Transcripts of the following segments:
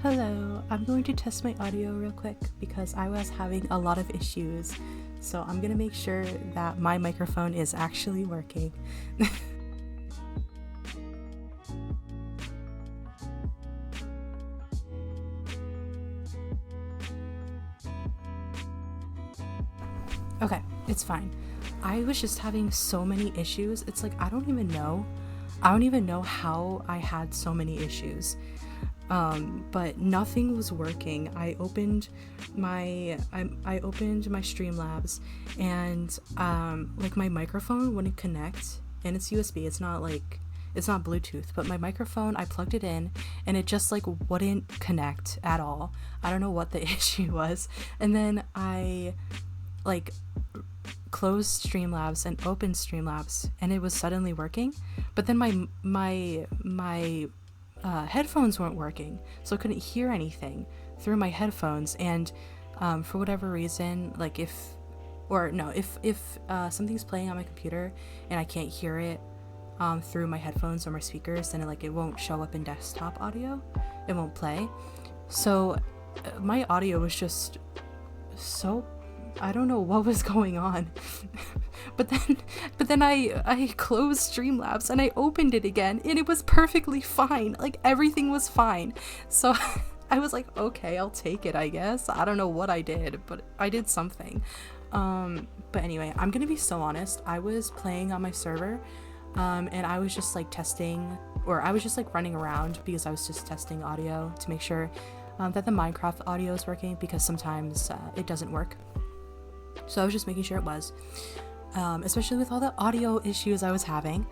Hello, I'm going to test my audio real quick because I was having a lot of issues. So I'm gonna make sure that my microphone is actually working. Okay, it's fine. I was just having so many issues. It's like I don't even know how I had so many issues. But nothing was working. I opened my Streamlabs, and like my microphone wouldn't connect, and it's USB. It's not Bluetooth, but my microphone, I plugged it in and it just like wouldn't connect at all. I don't know what the issue was. And then I like closed Streamlabs and opened Streamlabs and it was suddenly working, but then my headphones weren't working, so I couldn't hear anything through my headphones. And for whatever reason, like if something's playing on my computer and I can't hear it through my headphones or my speakers, then it won't show up in desktop audio. It won't play. So my audio was just so, I don't know what was going on. but then I closed Streamlabs and I opened it again and it was perfectly fine. Like everything was fine. So I was like, okay, I'll take it, I guess. I don't know what I did, but I did something. But anyway, I'm gonna be so honest. I was playing on my server and I was just like testing, or I was just like running around because I was just testing audio to make sure that the Minecraft audio is working, because sometimes it doesn't work. So I was just making sure it was, especially with all the audio issues I was having.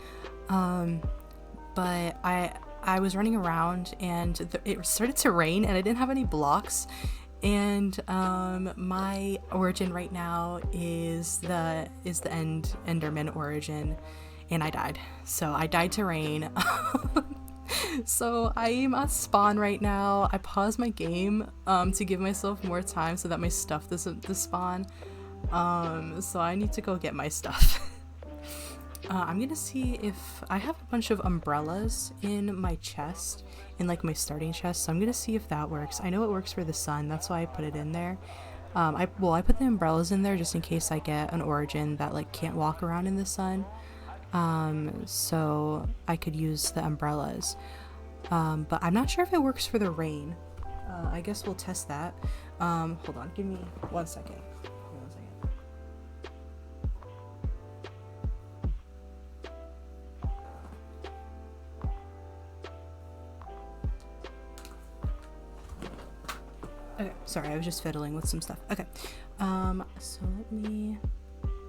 But I was running around and it started to rain and I didn't have any blocks. And my origin right now is the Enderman origin, and I died. So I died to rain. So I'm at spawn right now. I paused my game to give myself more time so that my stuff doesn't despawn. So I need to go get my stuff. I'm gonna see if I have a bunch of umbrellas in my chest, in like my starting chest, so I'm gonna see if that works. I know it works for the sun, that's why I put it in there. I put the umbrellas in there just in case I get an origin that like can't walk around in the sun, so I could use the umbrellas. But I'm not sure if it works for the rain. I guess we'll test that. Hold on, give me 1 second. Okay, sorry, I was just fiddling with some stuff. Okay, so let me.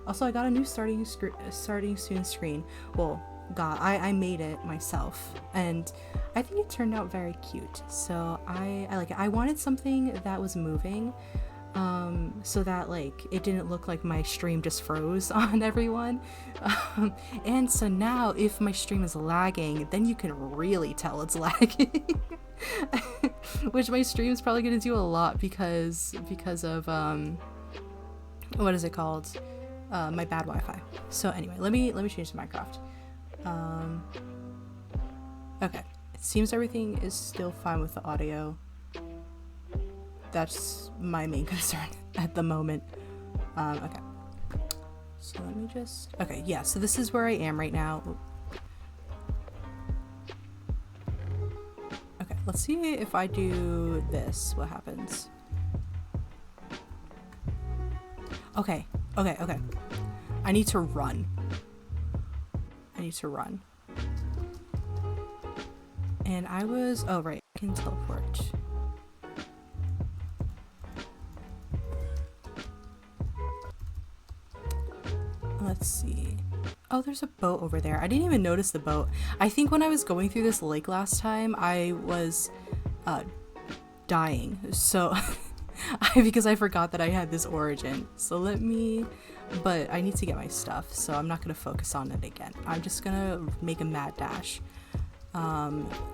Also, I got a new starting soon screen. Well, I made it myself, and I think it turned out very cute. So I like it. I wanted something that was moving, so that like it didn't look like my stream just froze on everyone. And so now, if my stream is lagging, then you can really tell it's lagging. Which my stream is probably gonna do a lot because of what is it called? My bad Wi-Fi. So anyway, let me change to Minecraft. Okay, it seems everything is still fine with the audio. That's my main concern at the moment. Okay, so let me just. Okay, yeah. So this is where I am right now. Okay, let's see if I do this, what happens. Okay. I need to run. And I was, oh right, I can teleport. Let's see. Oh, there's a boat over there. I didn't even notice the boat. I think when I was going through this lake last time, I was dying. So, because I forgot that I had this origin. So but I need to get my stuff, so I'm not going to focus on it again. I'm just going to make a mad dash.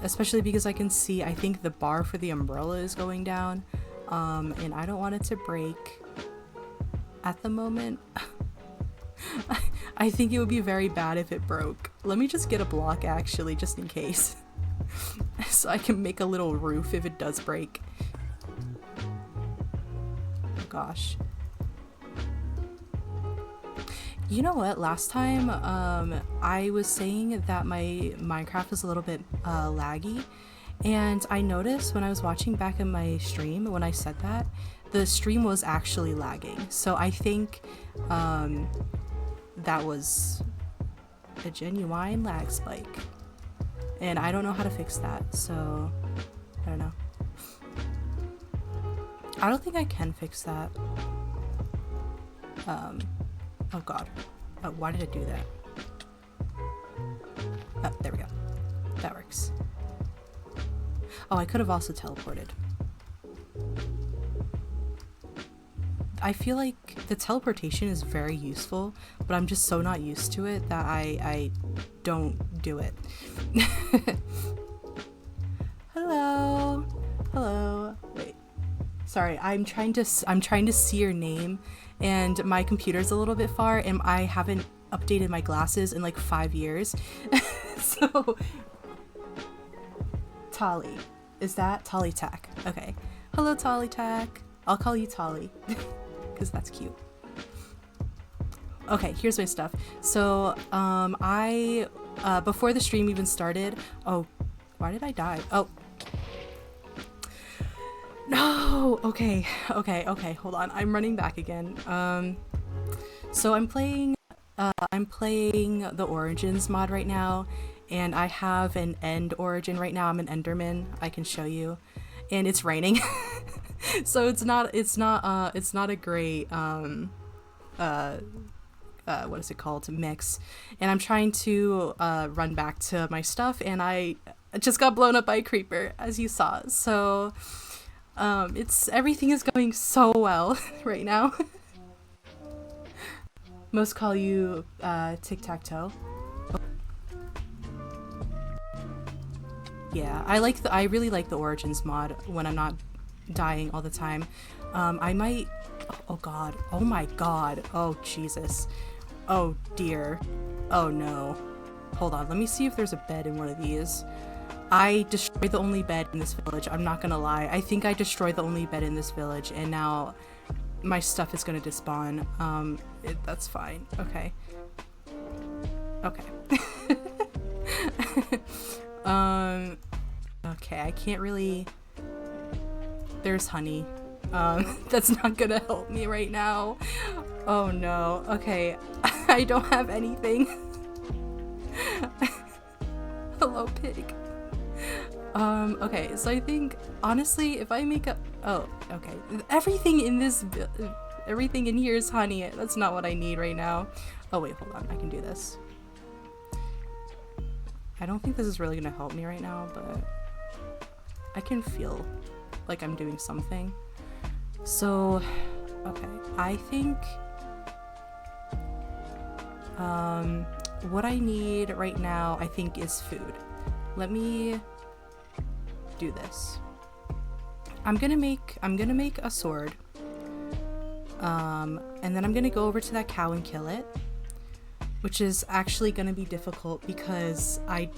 Especially because I can see, I think the bar for the umbrella is going down. And I don't want it to break at the moment. I think it would be very bad if it broke. Let me just get a block actually, just in case. so I can make a little roof if it does break. Oh gosh. You know what? Last time I was saying that my Minecraft was a little bit laggy, and I noticed when I was watching back in my stream when I said that, the stream was actually lagging. So I think that was a genuine lag spike. And I don't know how to fix that, so I don't know. I don't think I can fix that. Oh god. Oh, why did it do that? Oh, there we go. That works. Oh, I could have also teleported. I feel like the teleportation is very useful, but I'm just so not used to it that I don't do it. Hello. Hello. Wait. Sorry, I'm trying to see your name, and my computer's a little bit far, and I haven't updated my glasses in like 5 years. So Tolly. Is that Tolly Tack? Okay. Hello, Tolly Tack. I'll call you Tolly because that's cute. Okay, here's my stuff. So I before the stream even started, oh, why did I die? Oh, no. Okay, hold on, I'm running back again. So I'm playing the Origins mod right now, and I have an End Origin right now. I'm an Enderman, I can show you, and it's raining. So it's not a great what is it called, mix, and I'm trying to run back to my stuff, and I just got blown up by a creeper, as you saw. So everything is going so well right now. Most call you tic-tac-toe. Yeah, I really like the Origins mod when I'm not dying all the time. I might, oh god, oh my god, oh Jesus, oh dear, oh no. Hold on, let me see if there's a bed in one of these. I destroyed the only bed in this village, I'm not gonna lie. I think I destroyed the only bed in this village, and now my stuff is gonna despawn. That's fine, okay. Okay. Okay, I can't really... There's honey. That's not gonna help me right now. Oh no. Okay, I don't have anything. Hello, pig. Okay, so I think, honestly, if I make a... Oh, okay. Everything in here is honey. That's not what I need right now. Oh wait, hold on. I can do this. I don't think this is really gonna help me right now, but I can feel like I'm doing something. So, okay, I think what I need right now, I think, is food. Let me do this. I'm gonna make a sword, and then I'm gonna go over to that cow and kill it, which is actually gonna be difficult because I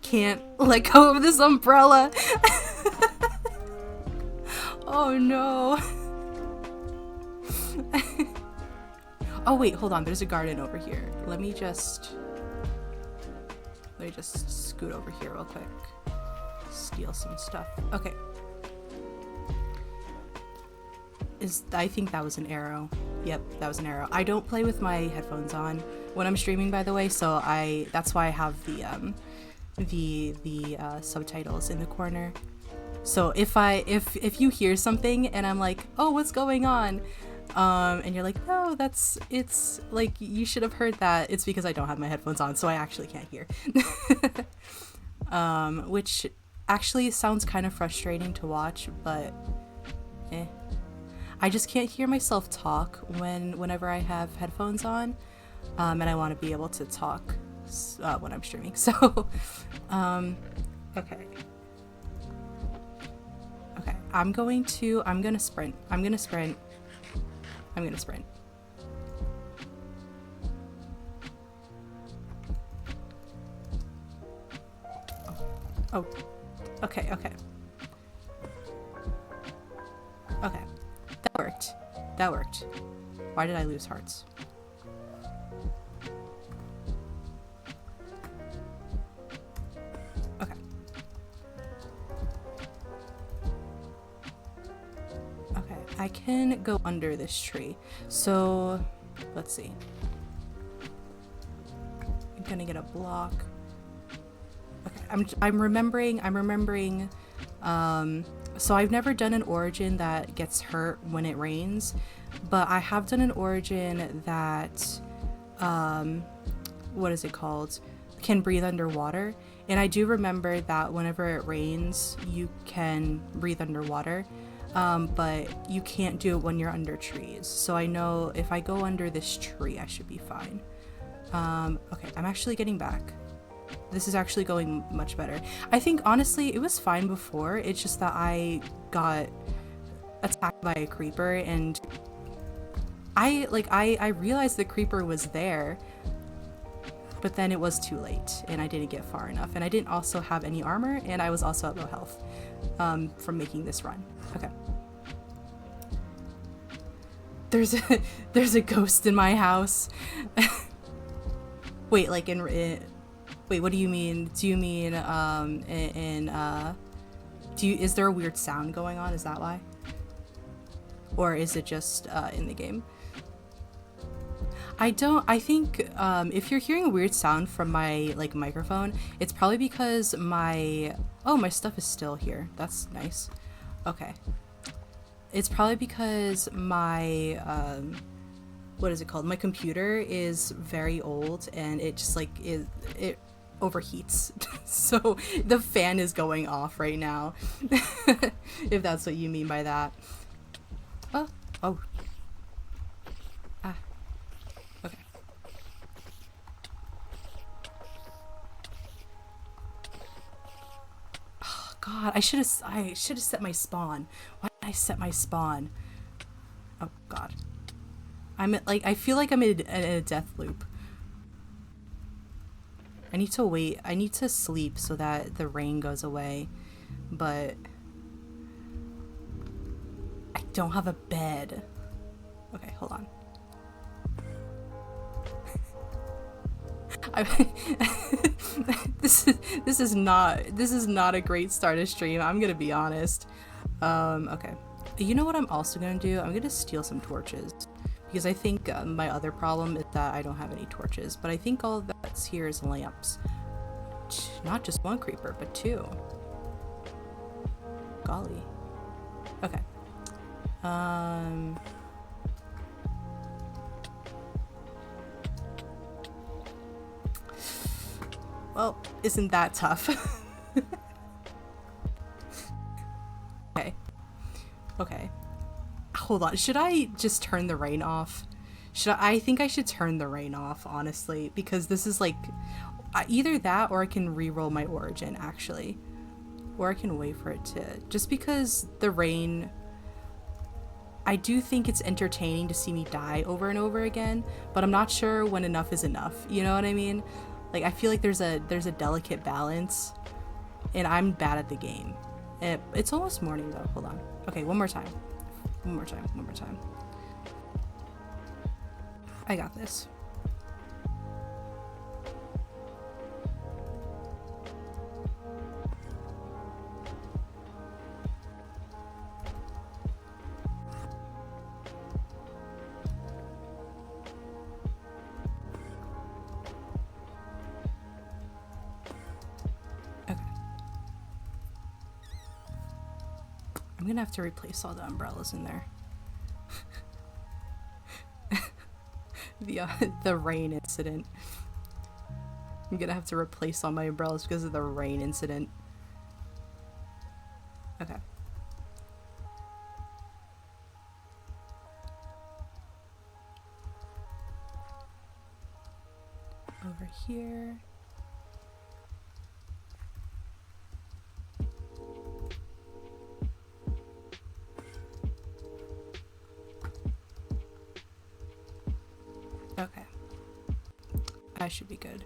can't let go of this umbrella. Oh no. Oh wait, hold on, there's a garden over here. Let me just scoot over here real quick. Steal some stuff. Okay. I think that was an arrow. Yep, that was an arrow. I don't play with my headphones on when I'm streaming, by the way, so that's why I have the subtitles in the corner. So if you hear something and I'm like, oh, what's going on? And you're like, no, it's like, you should have heard that. It's because I don't have my headphones on, so I actually can't hear. Which actually sounds kind of frustrating to watch, but I just can't hear myself talk whenever I have headphones on, and I want to be able to talk when I'm streaming. So, okay. Okay, I'm gonna sprint. I'm gonna sprint. Oh, Okay, okay. Okay. That worked. That worked. Why did I lose hearts? Okay. Okay, I can go under this tree. So, let's see. I'm gonna get a block. Okay, I'm remembering, so I've never done an origin that gets hurt when it rains, but I have done an origin that, what is it called? Can breathe underwater. And I do remember that whenever it rains, you can breathe underwater, but you can't do it when you're under trees. So I know if I go under this tree, I should be fine. Okay, I'm actually getting back. This is actually going much better. I think honestly it was fine before, it's just that I got attacked by a creeper and I realized the creeper was there, but then it was too late and I didn't get far enough, and I didn't also have any armor, and I was also at low health from making this run. Okay. There's a ghost in my house. Wait, like wait, what do you mean? Do you mean is there a weird sound going on? Is that why? Or is it just in the game? I think if you're hearing a weird sound from my like microphone, it's probably because my stuff is still here. That's nice. Okay. It's probably because my what is it called? My computer is very old and it just like it overheats. So the fan is going off right now. If that's what you mean by that. Oh. Ah. Okay. Oh god, I should have set my spawn. Why did I set my spawn? Oh god. I feel like I'm in a death loop. I need to wait. I need to sleep so that the rain goes away. But I don't have a bed. Okay, hold on. This is not a great start of stream. I'm gonna be honest. Okay. You know what I'm also gonna do? I'm gonna steal some torches. Because I think my other problem is that I don't have any torches, but I think all that's here is lamps. Not just one creeper, but two. Golly. Okay. Well, isn't that tough? Okay. Hold on, should I just turn the rain off? I think I should turn the rain off, honestly, because this is like either that or I can re-roll my origin, actually. Or I can wait for it to, just because the rain, I do think it's entertaining to see me die over and over again, but I'm not sure when enough is enough, you know what I mean? Like, I feel like there's a delicate balance, and I'm bad at the game. It's almost morning though, hold on. Okay, one more time. One more time. I got this. Okay. I'm gonna have to replace all the umbrellas in there. The rain incident. I'm gonna have to replace all my umbrellas because of the rain incident. Okay. Over here. Okay. I should be good.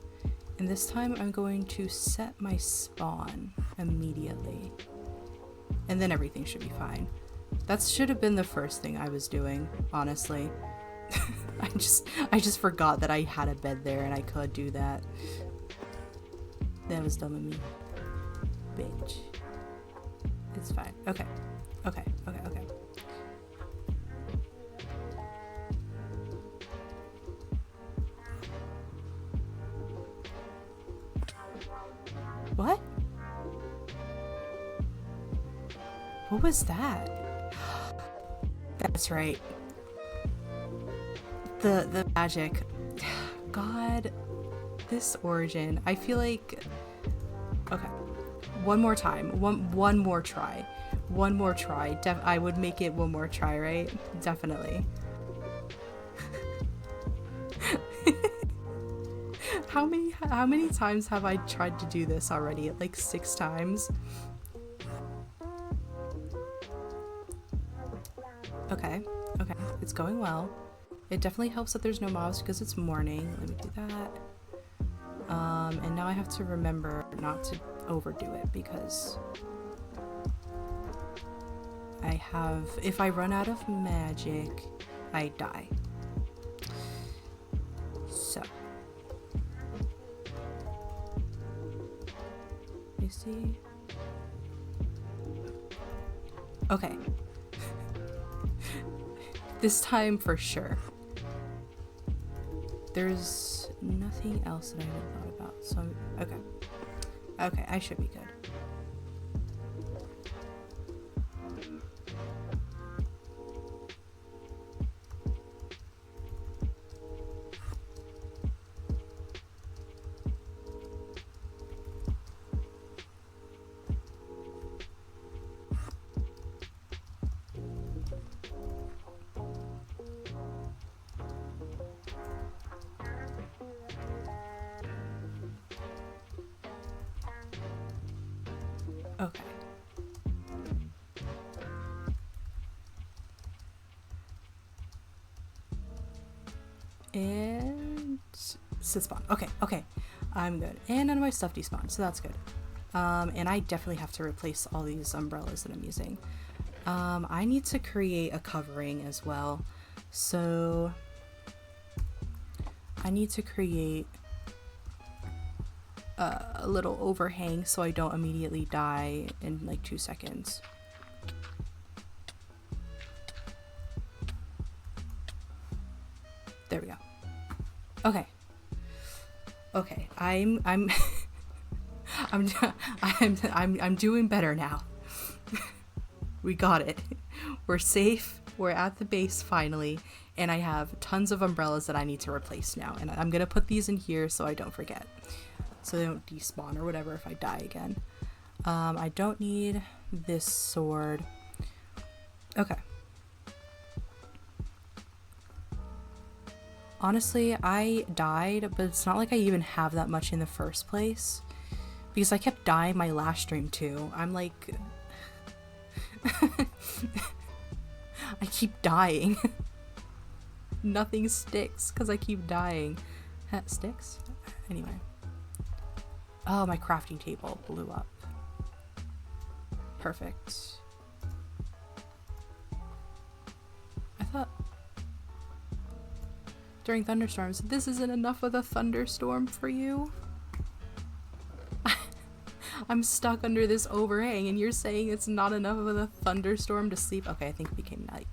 And this time I'm going to set my spawn. immediately. And then everything should be fine. That should have been the first thing I was doing, honestly. I just forgot that I had a bed there and I could do that. That was dumb of me. Bitch. It's fine. Okay. Okay. Okay. Okay. What? What was that? That's right. The magic. God, this origin. I feel like, okay, one more time. One more try. One more try. I would make it one more try, right? Definitely. How many times have I tried to do this already? Like 6 times. Okay, okay, it's going well. It definitely helps that there's no mobs because it's morning. Let me do that. And now I have to remember not to overdo it because if I run out of magic, I die. So. You see? Okay. This time for sure. There's nothing else that I haven't thought about, so okay. Okay, I should be good. Okay. And sit spawn. Okay, okay. I'm good. And none of my stuff despawned, so that's good. And I definitely have to replace all these umbrellas that I'm using. I need to create a covering as well. So I need to create a little overhang so I don't immediately die in like 2 seconds. There we go. Okay. Okay. I'm doing better now. We got it. We're safe. We're at the base finally, and I have tons of umbrellas that I need to replace now, and I'm gonna put these in here so I don't forget. So they don't despawn or whatever if I die again. I don't need this sword. Okay. Honestly, I died, but it's not like I even have that much in the first place. Because I kept dying my last stream too. I'm like... I keep dying. Nothing sticks because I keep dying. Sticks? Anyway. Oh, my crafting table blew up. Perfect. I thought during thunderstorms, this isn't enough of a thunderstorm for you? I'm stuck under this overhang and you're saying it's not enough of a thunderstorm to sleep? Okay, I think it became night.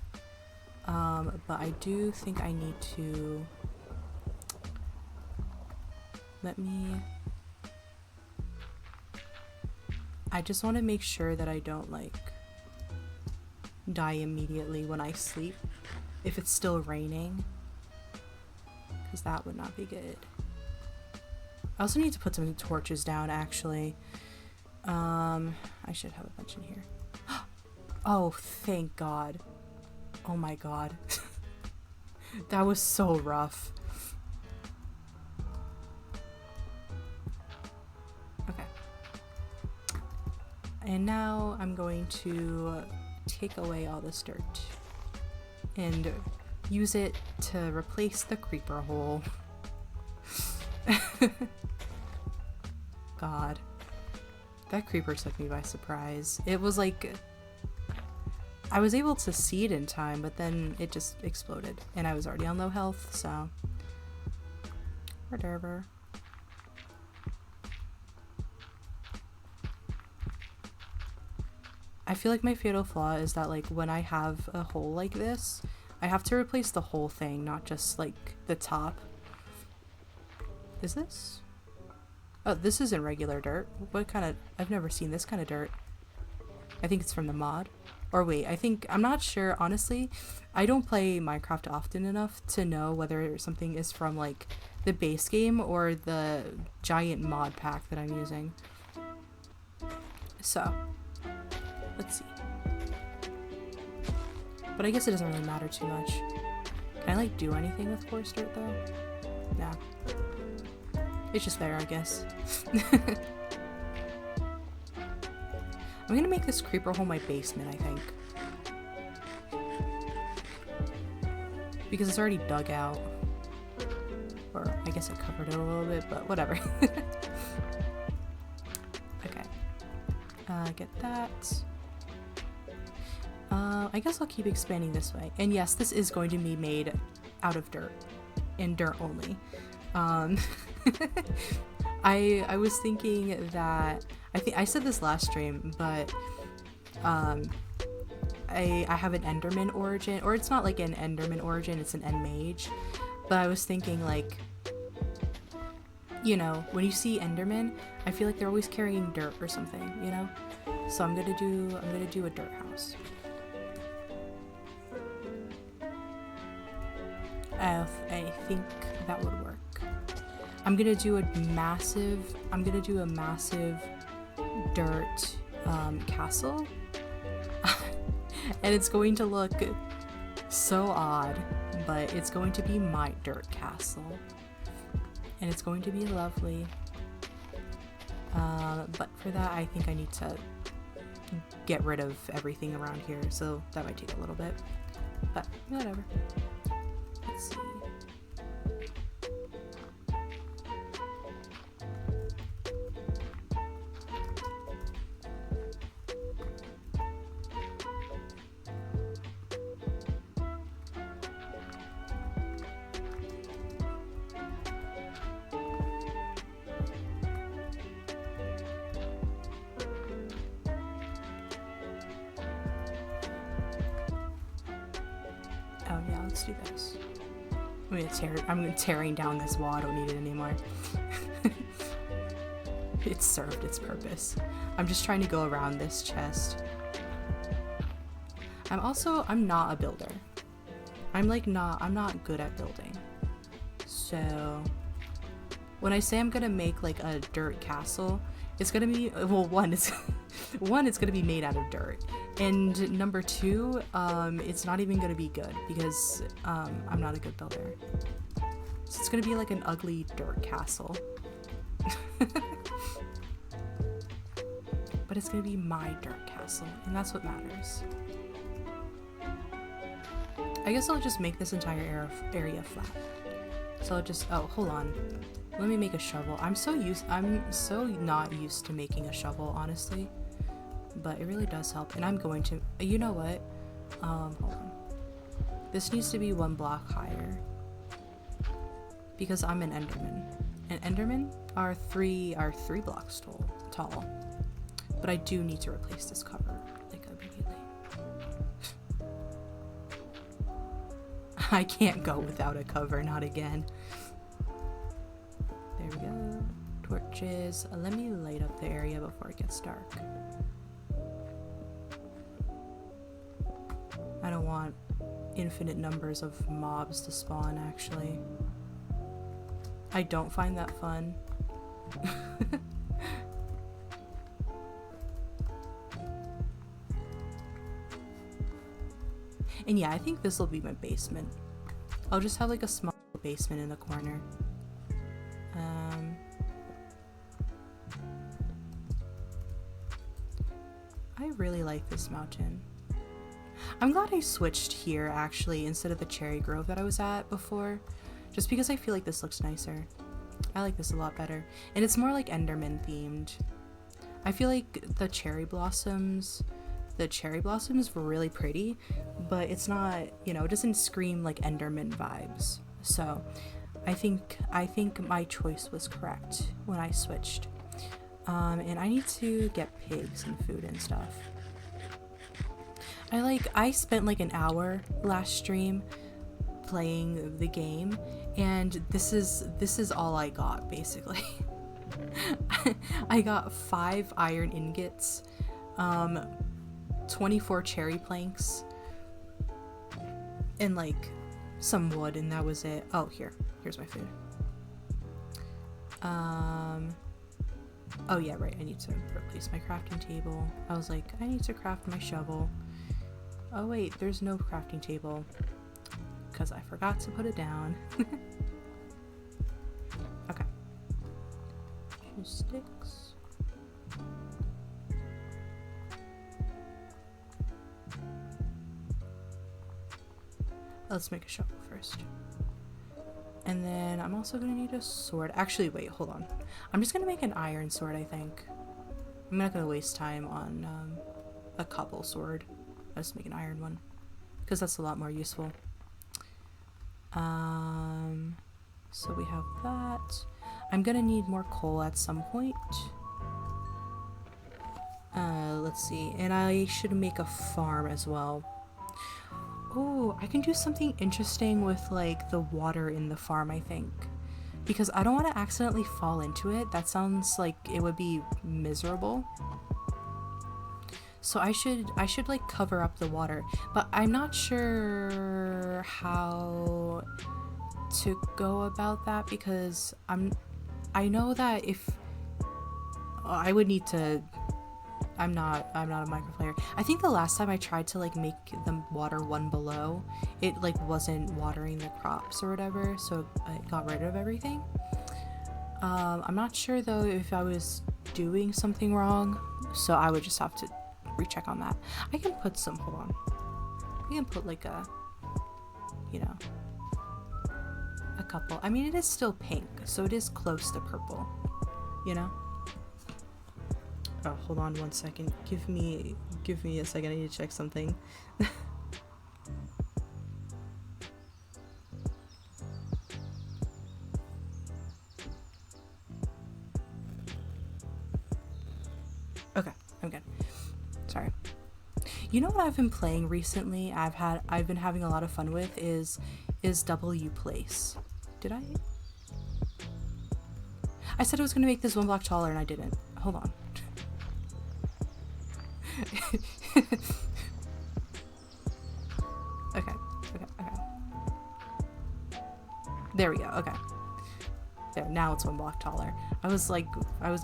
But I do think I need to... Let me... I just want to make sure that I don't, like, die immediately when I sleep. If it's still raining. Because that would not be good. I also need to put some torches down, actually. I should have a bunch in here. Oh, thank God. Oh my God. That was so rough. Okay. And now I'm going to take away all this dirt and use it to replace the creeper hole. God. That creeper took me by surprise. It was like, I was able to see it in time, but then it just exploded. And I was already on low health, so whatever. I feel like my fatal flaw is that like when I have a hole like this, I have to replace the whole thing, not just like the top. Is this? Oh, this isn't regular dirt. What kind of... I've never seen this kind of dirt. I think it's from the mod. Or wait, I'm not sure. Honestly, I don't play Minecraft often enough to know whether something is from like the base game or the giant mod pack that I'm using. So, let's see. But I guess it doesn't really matter too much. Can I like do anything with coarse dirt though? Nah. It's just there, I guess. I'm gonna make this creeper hole my basement, I think. Because it's already dug out. Or I guess I covered it a little bit, but whatever. Okay. Get that. I guess I'll keep expanding this way. And yes, this is going to be made out of dirt. And dirt only. I was thinking that I said this last stream, but I have an Enderman origin, or it's not like an Enderman origin, it's an End Mage. But I was thinking like, you know, when you see Enderman, I feel like they're always carrying dirt or something, you know? So I'm gonna do a dirt house. I think that would work. I'm gonna do a massive dirt castle. And it's going to look so odd, but it's going to be my dirt castle. And it's going to be lovely. But for that, I think I need to get rid of everything around here, so that might take a little bit. But whatever. Let's see. Oh yeah, let's do this. I'm tearing down this wall. I don't need it anymore. It served its purpose. I'm just trying to go around this chest. I'm not a builder. I'm not good at building. So when I say I'm gonna make like a dirt castle, it's gonna be, well, it's gonna be made out of dirt. And number two, it's not even gonna be good because I'm not a good builder. So it's gonna be like an ugly dirt castle. But it's gonna be my dirt castle, and that's what matters. I guess I'll just make this entire area flat. So I'll just, oh, hold on. Let me make a shovel. I'm so not used to making a shovel, honestly. But it really does help, and I'm going to, you know what? Hold on. This needs to be 1 block higher. Because I'm an Enderman. And Endermen are three blocks tall. But I do need to replace this cover, like, immediately. I can't go without a cover, not again. There we go. Torches. Let me light up the area before it gets dark. I don't want infinite numbers of mobs to spawn, actually. I don't find that fun. And yeah, I think this will be my basement. I'll just have like a small basement in the corner. I really like this mountain. I'm glad I switched here actually instead of the cherry grove that I was at before, just because I feel like this looks nicer. I like this a lot better, and it's more like Enderman themed. I feel like the cherry blossoms were really pretty, but it's not, it doesn't scream like Enderman vibes. So I think my choice was correct when I switched. And I need to get pigs and food and stuff. I spent like an hour last stream playing the game, and this is all I got basically. I got 5 iron ingots, 24 cherry planks, and like some wood, and that was it. Oh, here's my food. Oh yeah, right, I need to replace my crafting table. I was like, I need to craft my shovel. Oh wait, there's no crafting table because I forgot to put it down. Okay. 2 sticks. Let's make a shovel first. And then I'm also gonna need a sword. Actually, wait, hold on. I'm just gonna make an iron sword, I think. I'm not gonna waste time on a cobble sword. I'll just make an iron one, because that's a lot more useful. So we have that. I'm gonna need more coal at some point. Let's see. And I should make a farm as well. Oh, I can do something interesting with like the water in the farm, I think. Because I don't want to accidentally fall into it. That sounds like it would be miserable. So I should like cover up the water, but I'm not sure how to go about that, because I know that if I would need to, I'm not a Minecraft player. I think the last time I tried to like make the water one below, it like wasn't watering the crops or whatever, so I got rid of everything. I'm not sure though if I was doing something wrong, so I would just have to recheck on that. I can put some, hold on. I can put like a couple. I mean, it is still pink, so it is close to purple, Oh, hold on 1 second. Give me a second. I need to check something. Okay, I'm good. Sorry. You know what I've been playing recently? I've been having a lot of fun with is W Place. Did I? I said I was gonna make this 1 block taller and I didn't. Hold on. Okay. There we go. Okay. There, now it's 1 block taller. I was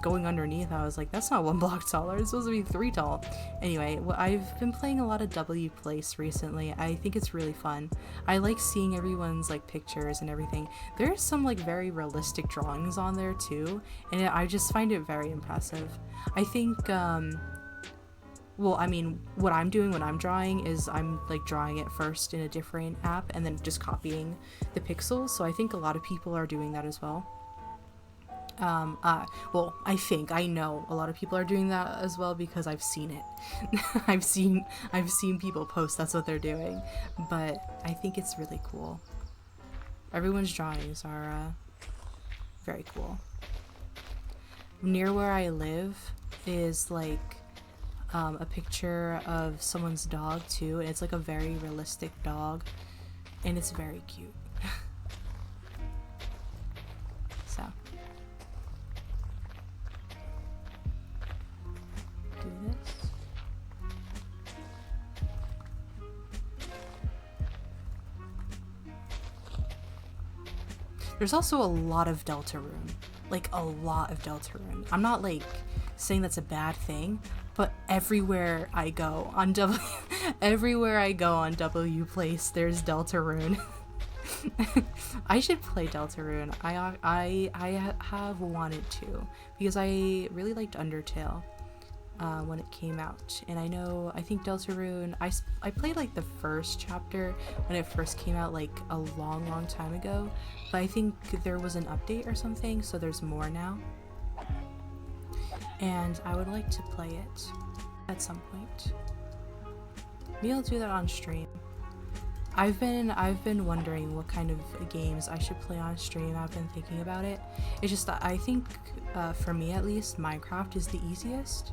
going underneath. I was like, that's not 1 block taller. It's supposed to be 3 tall. Anyway, I've been playing a lot of W Place recently. I think it's really fun. I like seeing everyone's like pictures and everything. There's some like very realistic drawings on there too, and I just find it very impressive. I think, well, I mean, what I'm doing when I'm drawing is I'm like drawing it first in a different app and then just copying the pixels. So I think a lot of people are doing that as well. Well, I know a lot of people are doing that as well because I've seen it. I've seen people post that's what they're doing, but I think it's really cool. Everyone's drawings are very cool. Near where I live is like a picture of someone's dog too, and it's like a very realistic dog, and it's very cute. So do this. There's also a lot of Deltarune, like a lot of Deltarune. I'm not like saying that's a bad thing, but everywhere I go on W Place, there's Deltarune. I should play Deltarune. I have wanted to, because I really liked Undertale when it came out, and I think Deltarune, I played like the first chapter when it first came out like a long time ago, but I think there was an update or something, so there's more now. and I would like to play it at some point. Maybe I'll do that on stream. I've been wondering what kind of games I should play on stream. I've been thinking about it. It's just that I think, for me at least, Minecraft is the easiest,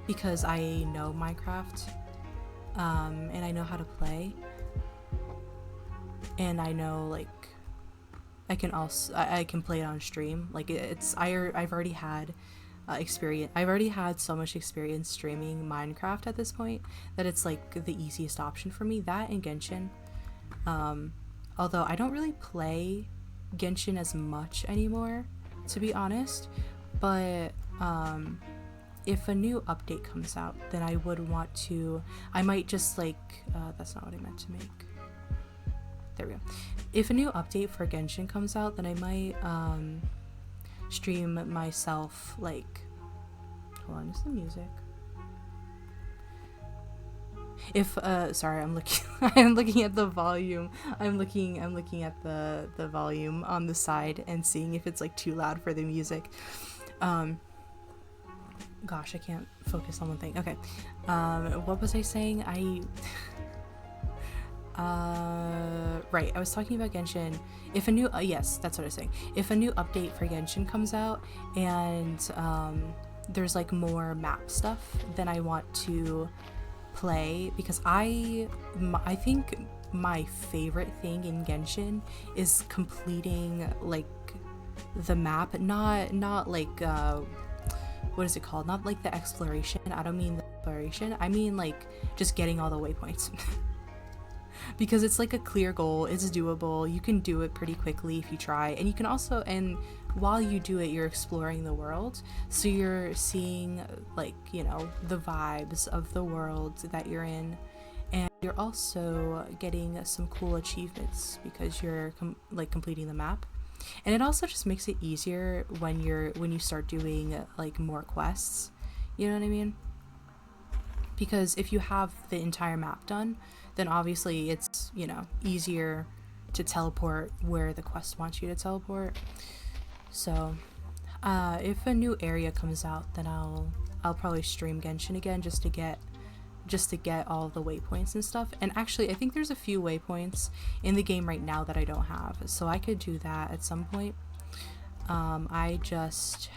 because I know Minecraft, and I know how to play, and I know, like, I can play it on stream. Like, I've already had experience. I've already had so much experience streaming Minecraft at this point that it's like the easiest option for me. That and Genshin. Although I don't really play Genshin as much anymore, to be honest. But if a new update comes out, then I would want to. I might just like. That's not what I meant to make. There we go. If a new update for Genshin comes out, then I might stream myself, like, hold on, just the music. If sorry, I'm looking I'm looking at the volume. I'm looking at the volume on the side and seeing if it's like too loud for the music. Gosh, I can't focus on one thing. Okay. What was I saying? Right, I was talking about Genshin. If a new yes, that's what I was saying. If a new update for Genshin comes out and there's like more map stuff, then I want to play, because I think my favorite thing in Genshin is completing like the map, not like what is it called? Not like the exploration. I don't mean the exploration. I mean like just getting all the waypoints. Because it's like a clear goal, it's doable, you can do it pretty quickly if you try, and you can also, and while you do it, you're exploring the world, so you're seeing, like, you know, the vibes of the world that you're in, and you're also getting some cool achievements because you're completing the map. And it also just makes it easier when you start doing like more quests, you know what I mean? Because if you have the entire map done, then obviously it's, you know, easier to teleport where the quest wants you to teleport. So if a new area comes out, then I'll probably stream Genshin again just to get all the waypoints and stuff. And actually, I think there's a few waypoints in the game right now that I don't have, so I could do that at some point. I just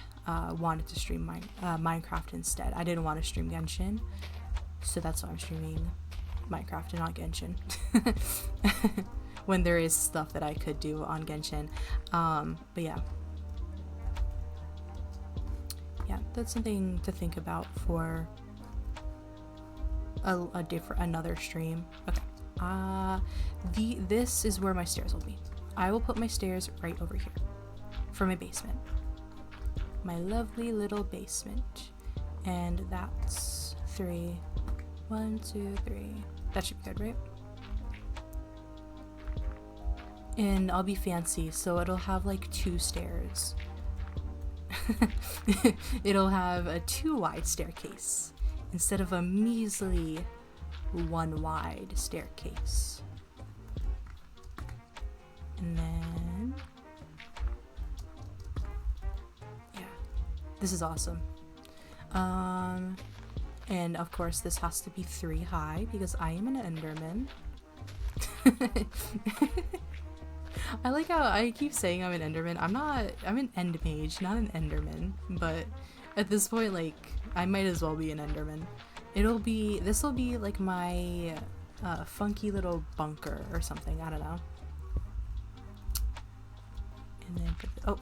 wanted to stream Minecraft instead. I didn't want to stream Genshin, so that's why I'm streaming Minecraft and not Genshin. When there is stuff that I could do on Genshin. But yeah, that's something to think about for another stream. Okay. This is where my stairs will be. I will put my stairs right over here for my basement. My lovely little basement. And that's 3. 1, 2, 3. That should be good, right? And I'll be fancy, so it'll have like 2 stairs. It'll have a 2 wide staircase instead of a measly 1 wide staircase. And then, yeah, this is awesome. And of course this has to be 3 high because I am an Enderman. I like how I keep saying I'm an Enderman. I'm an End Mage, not an Enderman. But at this point, like, I might as well be an Enderman. This will be like my funky little bunker or something, I don't know. And then, oh.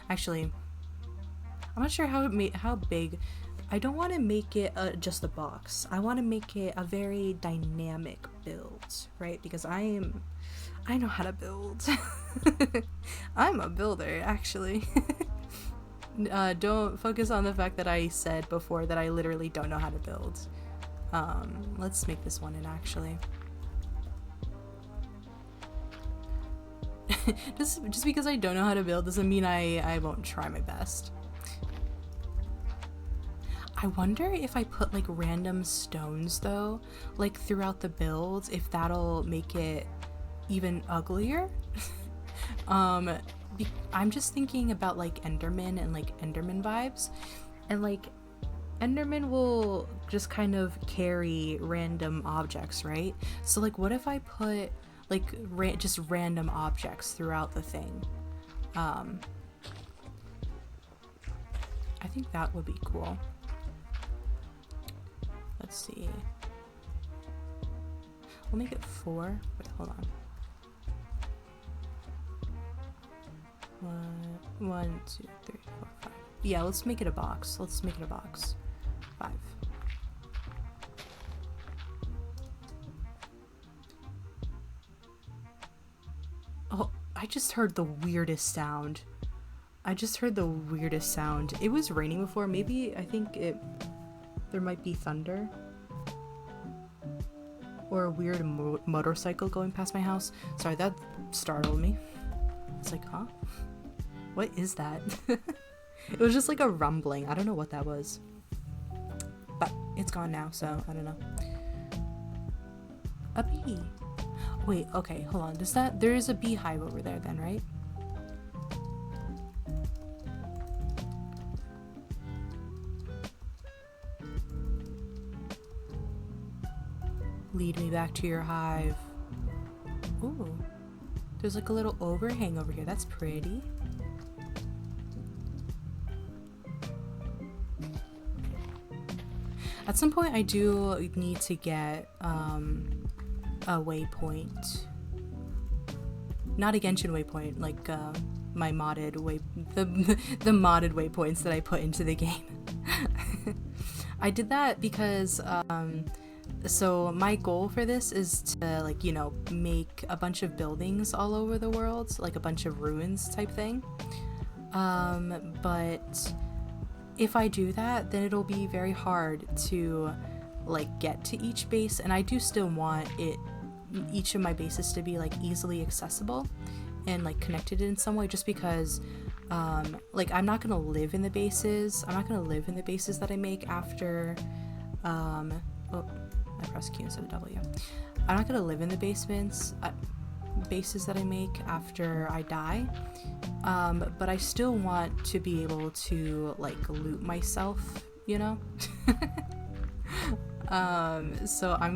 Actually, I'm not sure how big. I don't want to make it just a box. I want to make it a very dynamic build, right? Because I know how to build. I'm a builder, actually. Don't focus on the fact that I said before that I literally don't know how to build. Let's make this one in, actually. Just because I don't know how to build doesn't mean I won't try my best. I wonder if I put like random stones though, like throughout the build, if that'll make it even uglier. I'm just thinking about like Enderman and like Enderman vibes, and like Enderman will just kind of carry random objects, right? So like what if I put like just random objects throughout the thing? I think that would be cool. Let's see. We'll make it 4. Wait, hold on. 1, 2, 3, 4, 5. Yeah, let's make it a box. Let's make it a box. 5. Oh, I just heard the weirdest sound. It was raining before. Maybe, I think there might be thunder. Or a weird motorcycle going past my house. Sorry, that startled me. It's like, huh? What is that? It was just like a rumbling. I don't know what that was. But it's gone now, so I don't know. A bee. Wait, okay, hold on. There is a beehive over there then, right? Lead me back to your hive. Ooh. There's like a little overhang over here. That's pretty. At some point I do need to get a waypoint. Not a Genshin waypoint, like my modded the modded waypoints that I put into the game. I did that because so my goal for this is to, like, you know, make a bunch of buildings all over the world, like a bunch of ruins type thing. But if I do that, then it'll be very hard to, like, get to each base, and I do still want each of my bases to be, like, easily accessible and, like, connected in some way, just because like, I'm not gonna live in the bases that I make after oh, I pressed Q instead of W. I'm not gonna live in the bases that I make after I die, but I still want to be able to, like, loot myself, you know? So I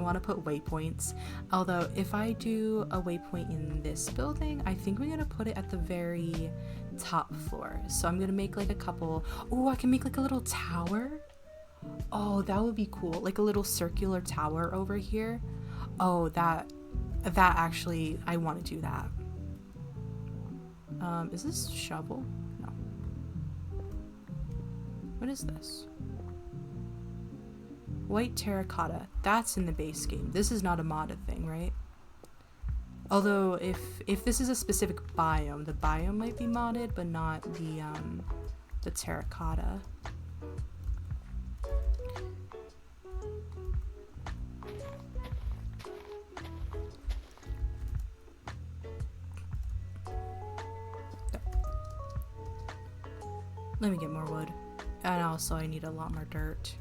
want to put waypoints, although if I do a waypoint in this building, I think we're gonna put it at the very top floor. So I'm gonna make like a couple. Oh, I can make like a little tower. Oh, that would be cool, like a little circular tower over here. Oh, that actually, I want to do that. Is this shovel? No. What is this? White terracotta. That's in the base game. This is not a modded thing, right? Although if this is a specific biome, the biome might be modded, but not the terracotta. Let me get more wood. And also I need a lot more dirt.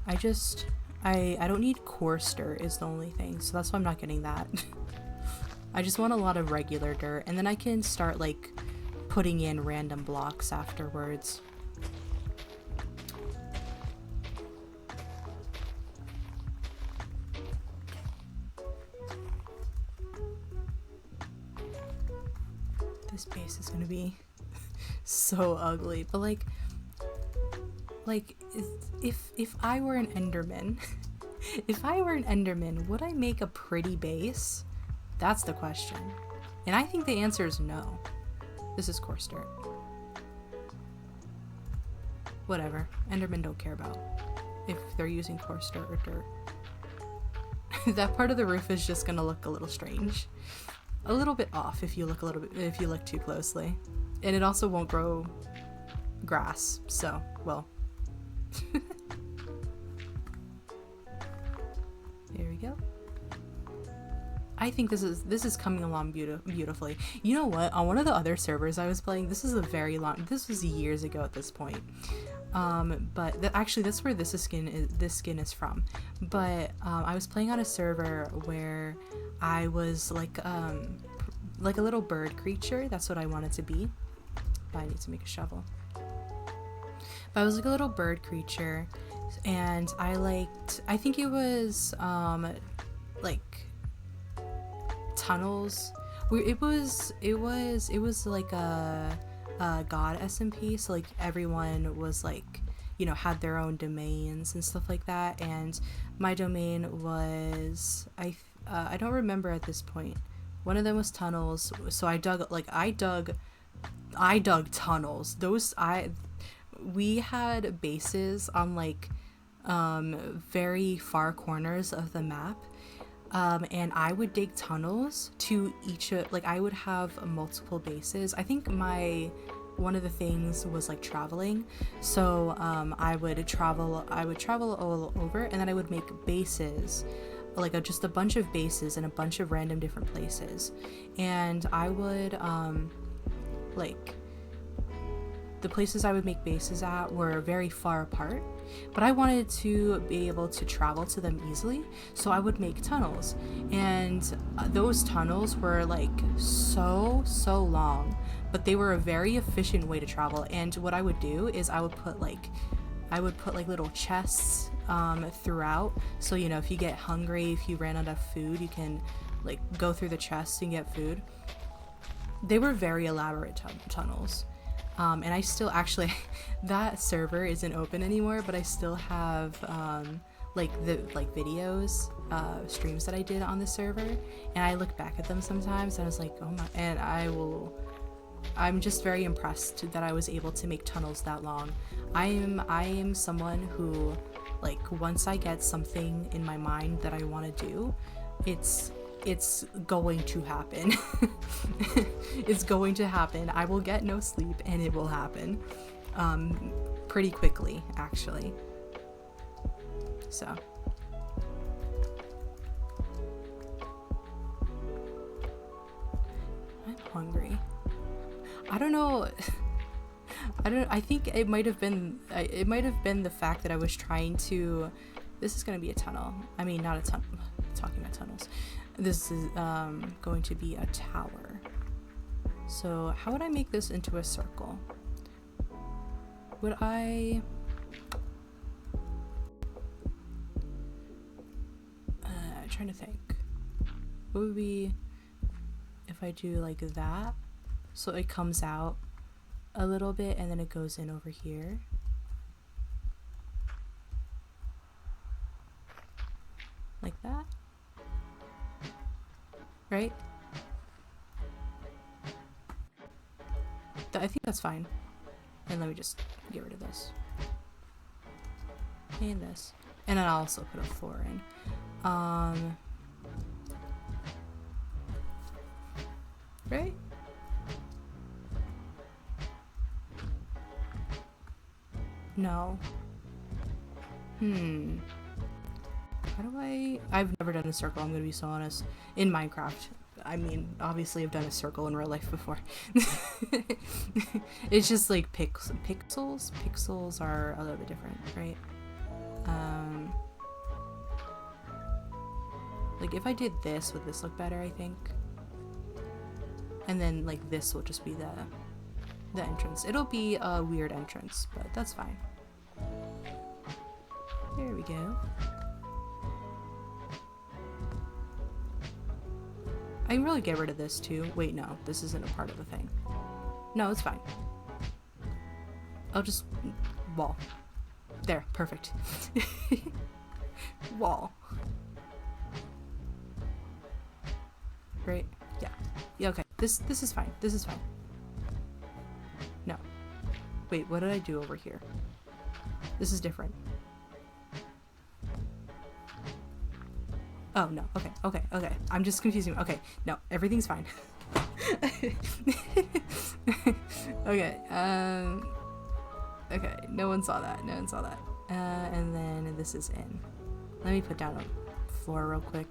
I don't need coarse dirt is the only thing, so that's why I'm not getting that. I just want a lot of regular dirt, and then I can start, like, putting in random blocks afterwards. This base is gonna be so ugly, but like if I were an Enderman, would I make a pretty base? That's the question. And I think the answer is no. This is coarse dirt. Whatever. Endermen don't care about if they're using coarse dirt or dirt. That part of the roof is just gonna look a little strange. A little bit off if you look too closely. And it also won't grow grass, so, well. There we go. I think this is coming along beautifully. You know what? On one of the other servers I was playing, this was years ago at this point. But actually that's where this skin is from. But I was playing on a server where I was like a little bird creature. That's what I wanted to be. I need to make a shovel. But I was like a little bird creature, and I think it was like tunnels. It was like a god SMP, so like everyone was like, you know, had their own domains and stuff like that, and my domain was I don't remember at this point. One of them was tunnels, so I dug tunnels. We had bases on like very far corners of the map, and I would dig tunnels to each like I would have multiple bases. I think one of the things was like traveling, so I would travel all over, and then I would make bases, like just a bunch of bases in a bunch of random different places, and I would like the places I would make bases at were very far apart, but I wanted to be able to travel to them easily, so I would make tunnels, and those tunnels were like so long, but they were a very efficient way to travel. And what I would do is I would put like little chests throughout, so you know, if you get hungry, if you ran out of food, you can like go through the chests and get food. They were very elaborate tunnels. And I still actually, that server isn't open anymore, but I still have videos, streams that I did on the server, and I look back at them sometimes and I was like, oh my, and I'm just very impressed that I was able to make tunnels that long. I am someone who, like, once I get something in my mind that I want to do, it's going to happen. It's going to happen. I will get no sleep and it will happen pretty quickly, actually. So I'm hungry. I don't know. I think it might have been the fact that I was trying to, this is going to be a tunnel. I mean, not a tunnel. Talking about tunnels. This is going to be a tower. So how would I make this into a circle? Would I... I'm trying to think. What would be if I do like that? So it comes out a little bit and then it goes in over here. Like that. Right? I think that's fine. And let me just get rid of this. And this. And then I'll also put a floor in. Right? No. How do I've never done a circle, I'm gonna be so honest. In Minecraft. I mean, obviously I've done a circle in real life before. It's just like pixels? Pixels are a little bit different, right? Like if I did this, would this look better, I think? And then like this will just be the entrance. It'll be a weird entrance, but that's fine. There we go. I can really get rid of this too. Wait, no, this isn't a part of the thing. No, it's fine. I'll just wall. There, perfect. Wall. Right? Yeah. Yeah, okay. This is fine. This is fine. No. Wait, what did I do over here? This is different. Oh, no. Okay. I'm just confusing. Okay. No, everything's fine. Okay. Okay. No one saw that. And then this is in. Let me put down a floor real quick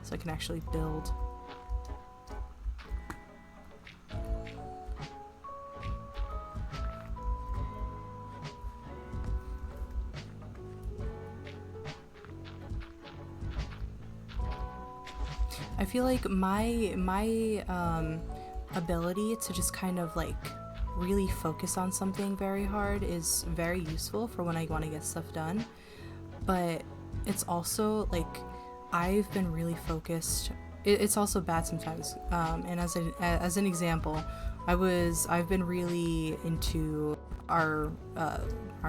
so I can actually build. I feel like my ability to just kind of like really focus on something very hard is very useful for when I want to get stuff done. But it's also like I've been really focused. It's also bad sometimes. And as an example, I've been really into our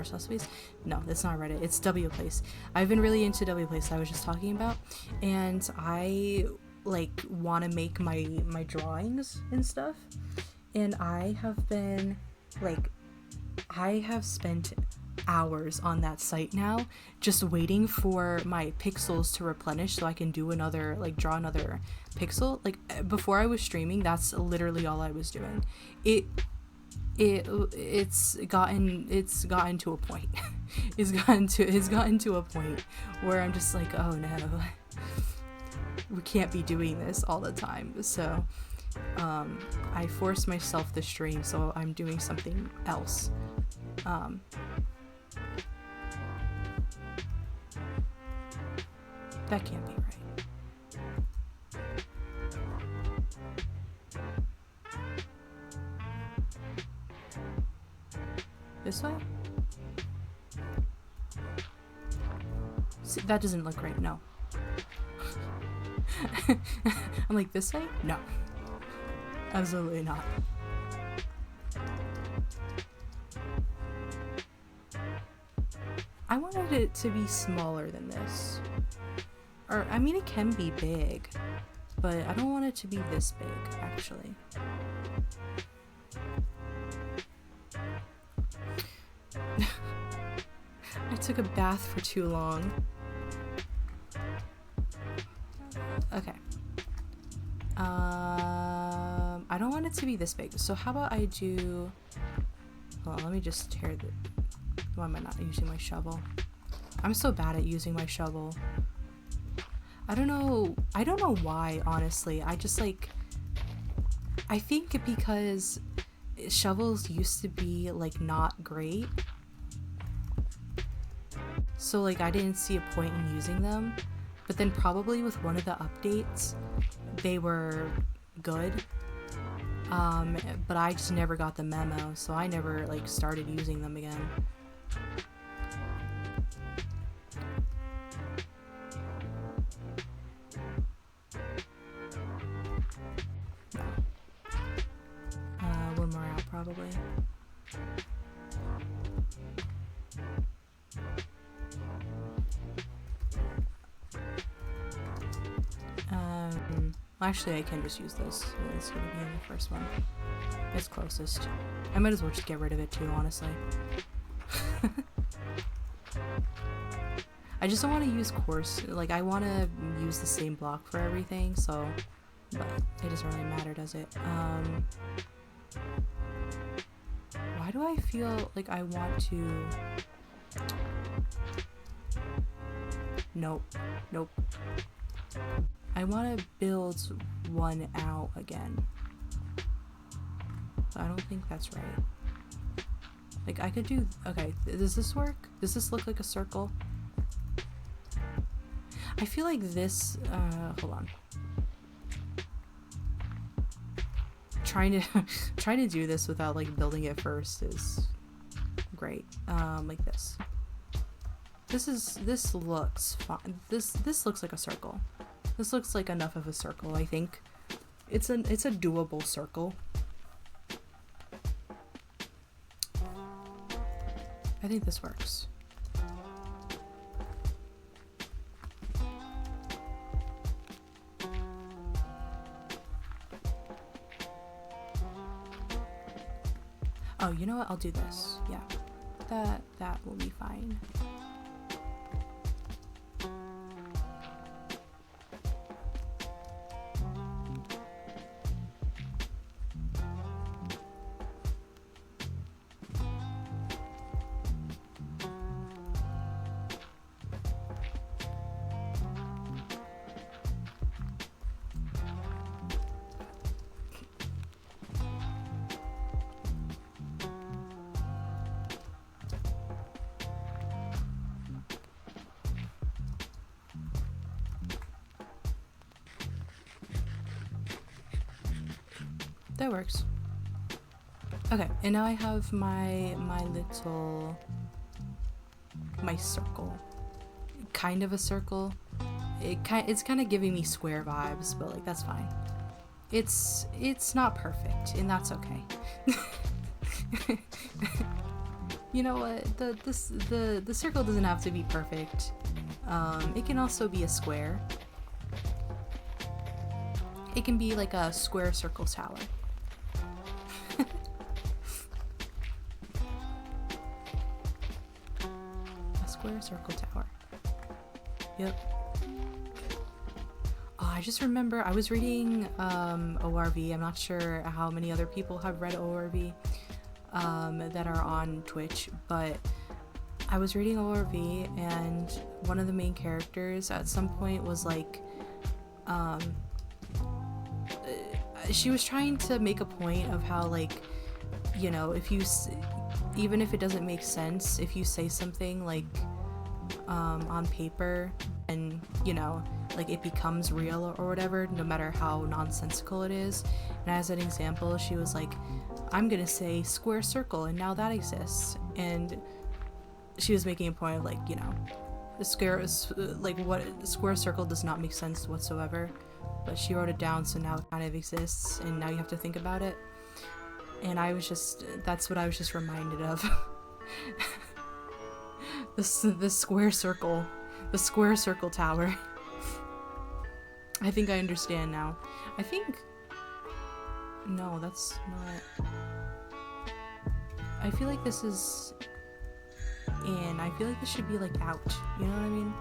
space. No, that's not Reddit. It's W Place. I've been really into W Place. I was just talking about, and I like want to make my drawings and stuff. And I have spent hours on that site now just waiting for my pixels to replenish so I can do another, like, draw another pixel. Like, before I was streaming, that's literally all I was doing. It's gotten to a point. it's gotten to a point where I'm just like, oh no, we can't be doing this all the time. So I forced myself to stream, so I'm doing something else. That can't be right. This way? See, that doesn't look right. No. I'm like, this way? No. Absolutely not. I wanted it to be smaller than this. Or, I mean, it can be big, but I don't want it to be this big, actually. I took a bath for too long. Okay. I don't want it to be this big, so how about I do... Hold on, let me just tear the... Why am I not using my shovel? I'm so bad at using my shovel. I don't know why, honestly. I just like... I think because shovels used to be like not great. So like I didn't see a point in using them. But then probably with one of the updates, they were good. But I just never got the memo, so I never like started using them again. One more out probably. Well, actually I can just use this. It's gonna be in the first one. It's closest. I might as well just get rid of it too, honestly. I just don't want to use coarse, like I want to use the same block for everything, so, but it doesn't really matter, does it? Why do I feel like I want to... Nope. I want to build one out again. But I don't think that's right. Like, I could do... Okay, does this work? Does this look like a circle? I feel like this... hold on. Trying to do this without, like, building it first is great. Like this. This looks fine. This looks like a circle. This looks like enough of a circle, I think. It's a doable circle. I think this works. Oh, you know what? I'll do this. Yeah. That will be fine. that works. Okay, and now I have my circle. Kind of a circle. It's kind of giving me square vibes, but like that's fine. It's not perfect, and that's okay. You know what? The circle doesn't have to be perfect. It can also be a square. It can be like a square circle tower. A square circle tower. Yep. Oh, I just remember I was reading ORV. I'm not sure how many other people have read ORV that are on Twitch, but I was reading ORV, and one of the main characters at some point was like, she was trying to make a point of how, like, you know, if you, even if it doesn't make sense, if you say something like on paper, and you know, like it becomes real or whatever, no matter how nonsensical it is. And as an example, she was like, I'm gonna say square circle, and now that exists. And she was making a point of, like, you know, the square, like, what square circle does not make sense whatsoever, but she wrote it down, so now it kind of exists, and now you have to think about it. And I was just, that's what I was just reminded of. the square circle tower. I think I understand now. I think, no, that's not, I feel like this is in. I feel like this should be like out, you know what I mean?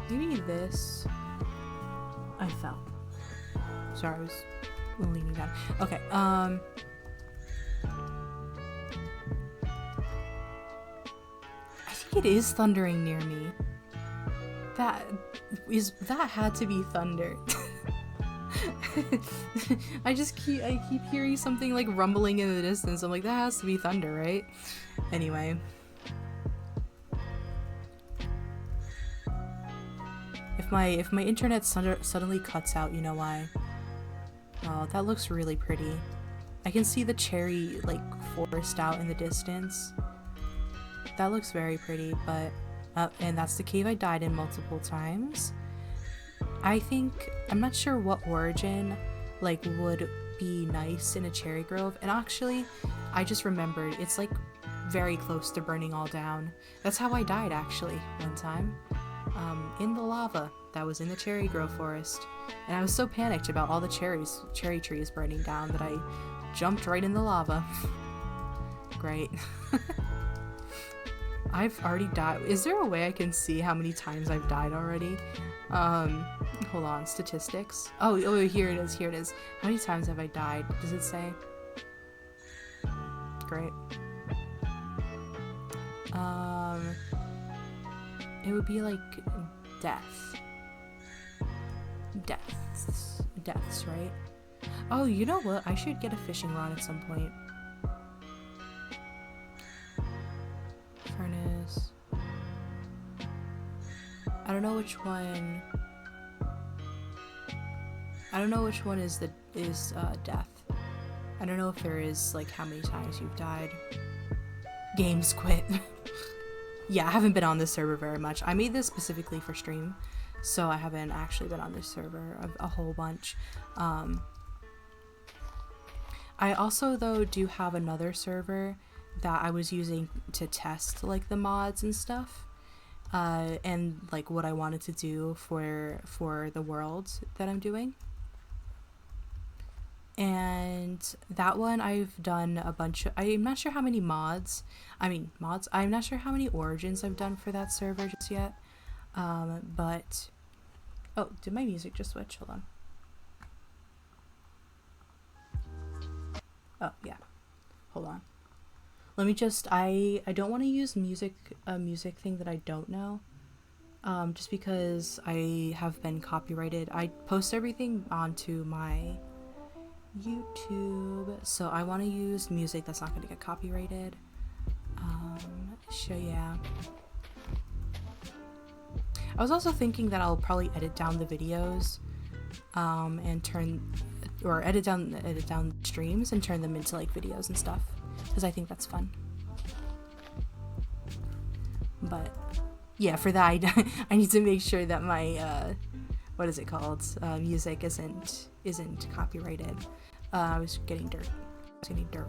Maybe this. I fell. Sorry, I was leaning down. Okay, I think it is thundering near me. That had to be thunder. I keep hearing something like rumbling in the distance. I'm like, that has to be thunder, right? Anyway. If my internet suddenly cuts out, you know why? Oh, that looks really pretty. I can see the cherry, like, forest out in the distance. That looks very pretty, but and that's the cave I died in multiple times. I'm not sure what origin, like, would be nice in a cherry grove. And actually, I just remembered, it's like very close to burning all down. That's how I died, actually, one time. In the lava that was in the cherry grove forest. And I was so panicked about all the cherry trees burning down that I jumped right in the lava. Great. I've already died. Is there a way I can see how many times I've died already? Hold on, statistics. Oh, here it is. How many times have I died? Does it say? Great. It would be like deaths, right? Oh, you know what? I should get a fishing rod at some point. Furnace. I don't know which one is death. I don't know if there is, like, how many times you've died. Games quit. Yeah, I haven't been on this server very much. I made this specifically for stream, so I haven't actually been on this server a whole bunch. I also, though, do have another server that I was using to test, like, the mods and stuff, and, like, what I wanted to do for the world that I'm doing. And that one I've done a bunch of, I'm not sure how many I'm not sure how many origins I've done for that server just yet, but, oh, did my music just switch? Hold on. Oh, yeah, hold on. Let me just, I don't want to use a music thing that I don't know, just because I have been copyrighted. I post everything onto my YouTube, so I want to use music that's not going to get copyrighted. So yeah. was also thinking that I'll probably edit down the videos, and edit down streams and turn them into like videos and stuff, because I think that's fun. But yeah, for that I need to make sure that my what is it called, music isn't copyrighted. I was getting dirt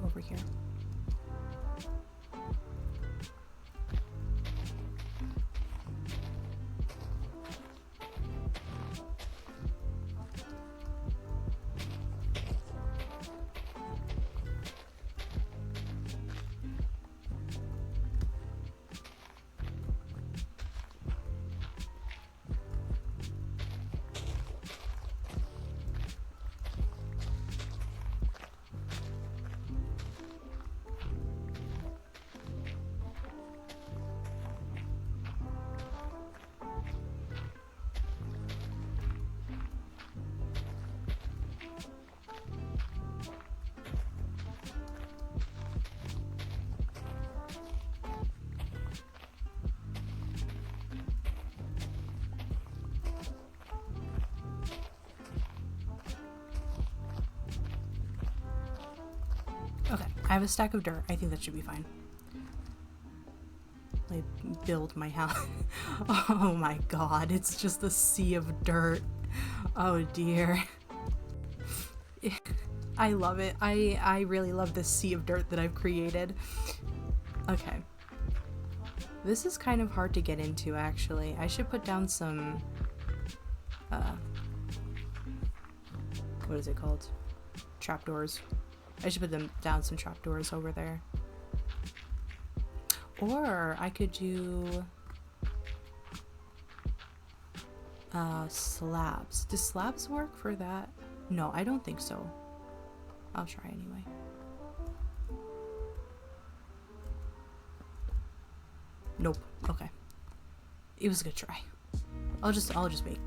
over here. Okay, I have a stack of dirt. I think that should be fine. I build my house. Oh my god, it's just a sea of dirt. Oh dear. I love it. I really love this sea of dirt that I've created. Okay. This is kind of hard to get into, actually. I should put down some... what is it called? Trapdoors. I should put them down some trapdoors over there. Or I could do slabs. Do slabs work for that? No, I don't think so. I'll try anyway. Nope. Okay. It was a good try. I'll just make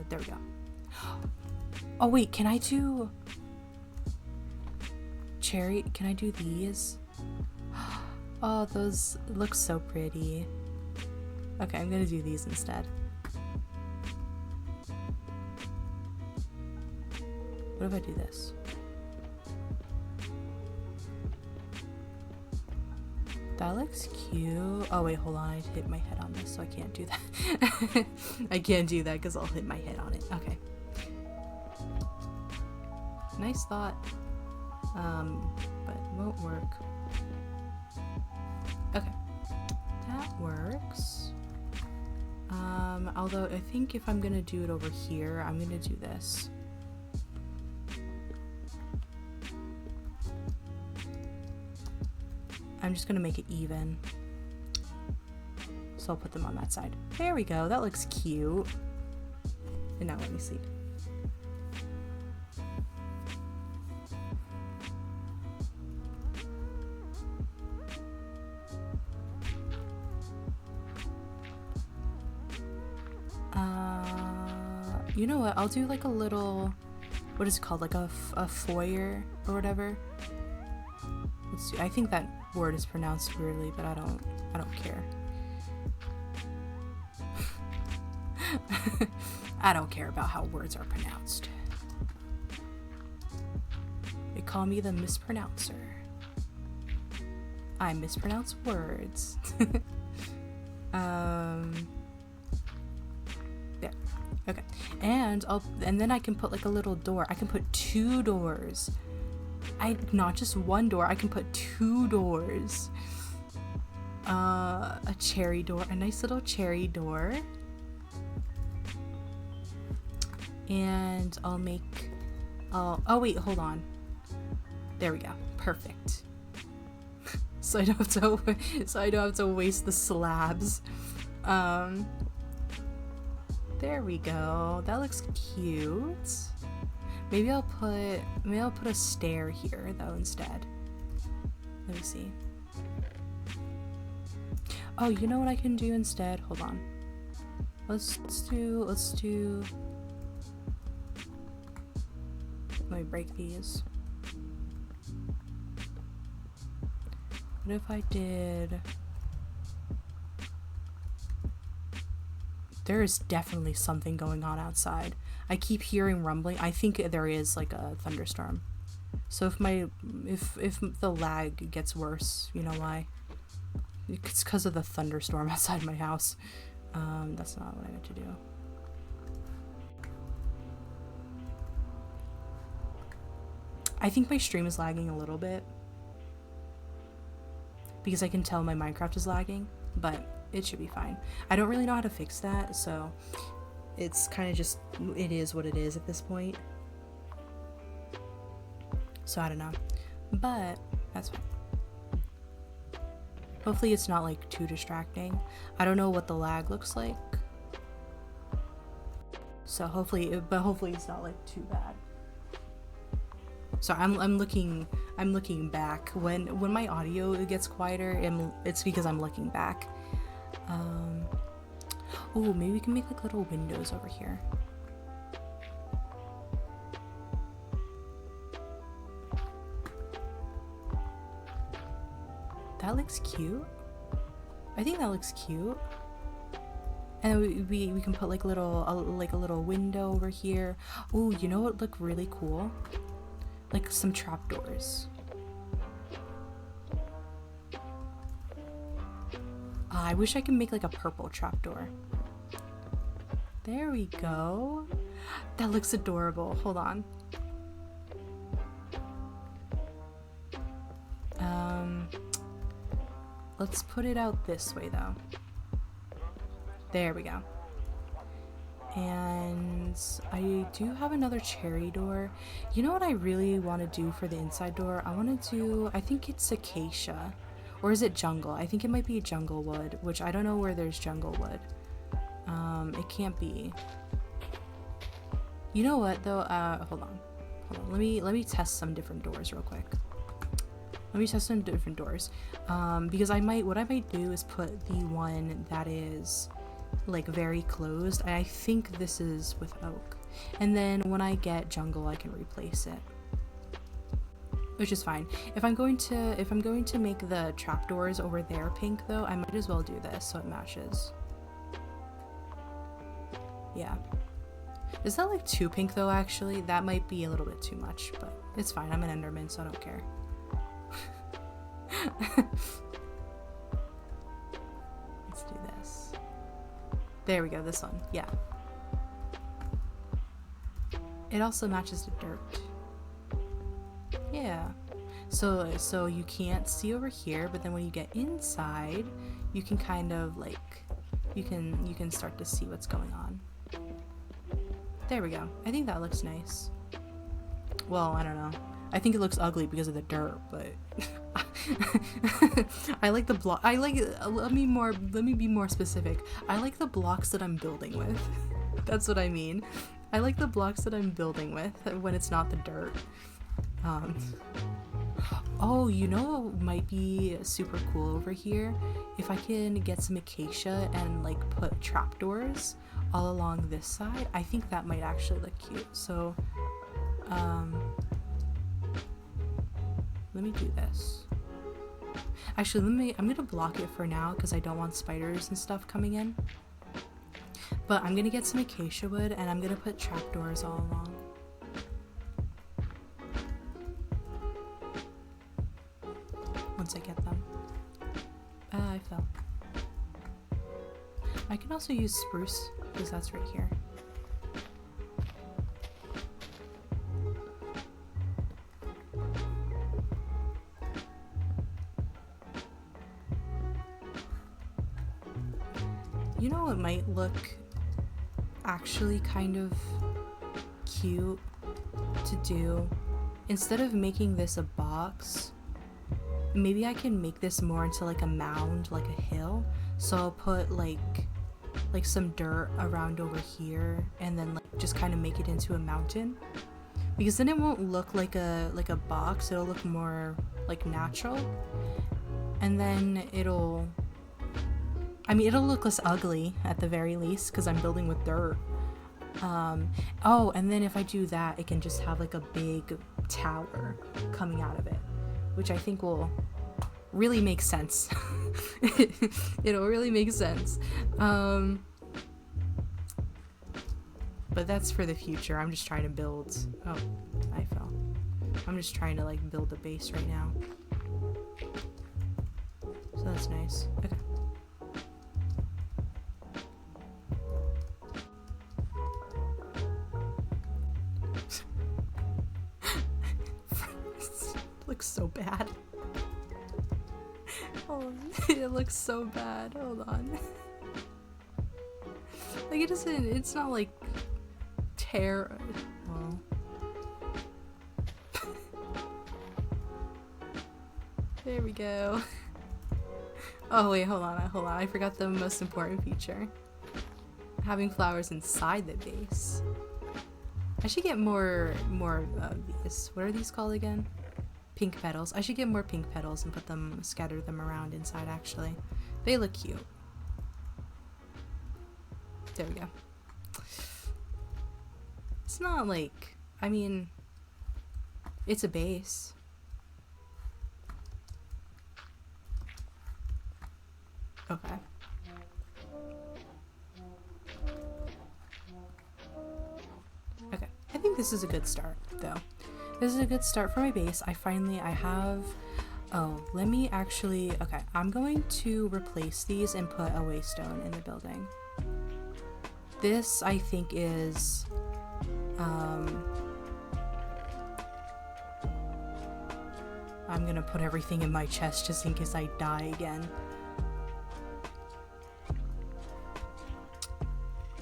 there we go. Oh wait, can I do cherry? Can I do these? Oh, those look so pretty. Okay, I'm gonna do these instead. What if I do this? That looks cute. Oh wait, hold on, I hit my head on this, so I can't do that. I can't do that because I'll hit my head on it. Okay. Nice thought. But it won't work. Okay. That works. Although I think if I'm gonna do it over here, I'm gonna do this. I'm just gonna make it even. So I'll put them on that side. There we go, that looks cute. And now let me sleep. You know what, I'll do like a little, what is it called, like a foyer or whatever. Let's see, I think that word is pronounced weirdly, but I don't care. I don't care about how words are pronounced. They call me the mispronouncer. I mispronounce words. There. Okay. And then I can put like a little door. I can put 2 doors. Not just 1 door, I can put 2 doors. A cherry door, a nice little cherry door. And I'll make, oh wait, hold on. There we go, perfect. So I don't have to waste the slabs. There we go, that looks cute. Maybe I'll put a stair here though instead. Let me see. Oh, you know what I can do instead? Hold on. Let's do. Let me break these. What if I did... There is definitely something going on outside. I keep hearing rumbling. I think there is like a thunderstorm. So if the lag gets worse, you know why? It's because of the thunderstorm outside my house. That's not what I meant to do. I think my stream is lagging a little bit because I can tell my Minecraft is lagging, but it should be fine. I don't really know how to fix that, so it's kind of just, it is what it is at this point. So I don't know, but that's fine. Hopefully it's not like too distracting. I don't know what the lag looks like, so hopefully it's not like too bad. So I'm looking back when my audio gets quieter, it's because I'm looking back. Oh, maybe we can make like little windows over here. That looks cute. I think that looks cute. And we can put like a little window over here. Oh, you know what look really cool? Like some trapdoors. I wish I could make like a purple trapdoor. There we go. That looks adorable. Hold on. Let's put it out this way though. There we go. And I do have another cherry door. You know what I really want to do for the inside door? I want to do, I think it's acacia. Or is it jungle? I think it might be jungle wood, which I don't know where there's jungle wood. It can't be. You know what though? Hold on. Let me test some different doors real quick. Let me test some different doors. Because what I might do is put the one that is like very closed. I think this is with oak. And then when I get jungle, I can replace it. Which is fine. If I'm going to make the trapdoors over there pink though, I might as well do this so it matches. Yeah. Is that like too pink though actually? That might be a little bit too much, but it's fine. I'm an Enderman, so I don't care. Let's do this. There we go, this one. Yeah. It also matches the dirt. Yeah. So you can't see over here, but then when you get inside, you can kind of like you can start to see what's going on. There we go. I think that looks nice. Well, I don't know. I think it looks ugly because of the dirt, but I like the block. I like. Let me be more specific. I like the blocks that I'm building with. That's what I mean. I like the blocks that I'm building with when it's not the dirt. Oh, you know what might be super cool over here? If I can get some acacia and like put trapdoors all along this side, I think that might actually look cute. So, let me do this. Actually, I'm gonna block it for now because I don't want spiders and stuff coming in. But I'm gonna get some acacia wood and I'm gonna put trapdoors all along. Once I get them. I fell. I can also use spruce because that's right here. You know what might look actually kind of cute to do? Instead of making this a box, maybe I can make this more into like a mound, like a hill. So I'll put like some dirt around over here and then like just kind of make it into a mountain. Because then it won't look like a box, it'll look more like natural. And then it'll look less ugly at the very least because I'm building with dirt. Oh, and then if I do that, it can just have like a big tower coming out of it, which I think will really make sense. It'll really make sense. But that's for the future. I'm just trying to build. Oh, I fell. I'm just trying to like build a base right now. So that's nice. Okay. Looks so bad. Oh, it looks so bad. Hold on. Like it doesn't. It's not like tear. Well. There we go. Oh wait, hold on. I forgot the most important feature. Having flowers inside the base. I should get more of these. What are these called again? Pink petals. I should get more pink petals and scatter them around inside actually. They look cute. There we go. It's not like, I mean, it's a base. Okay. Okay. I think this is a good start though. This is a good start for my base. I have, oh, let me actually, okay, I'm going to replace these and put a waystone in the building. This, I think, is, I'm gonna put everything in my chest just in case I die again.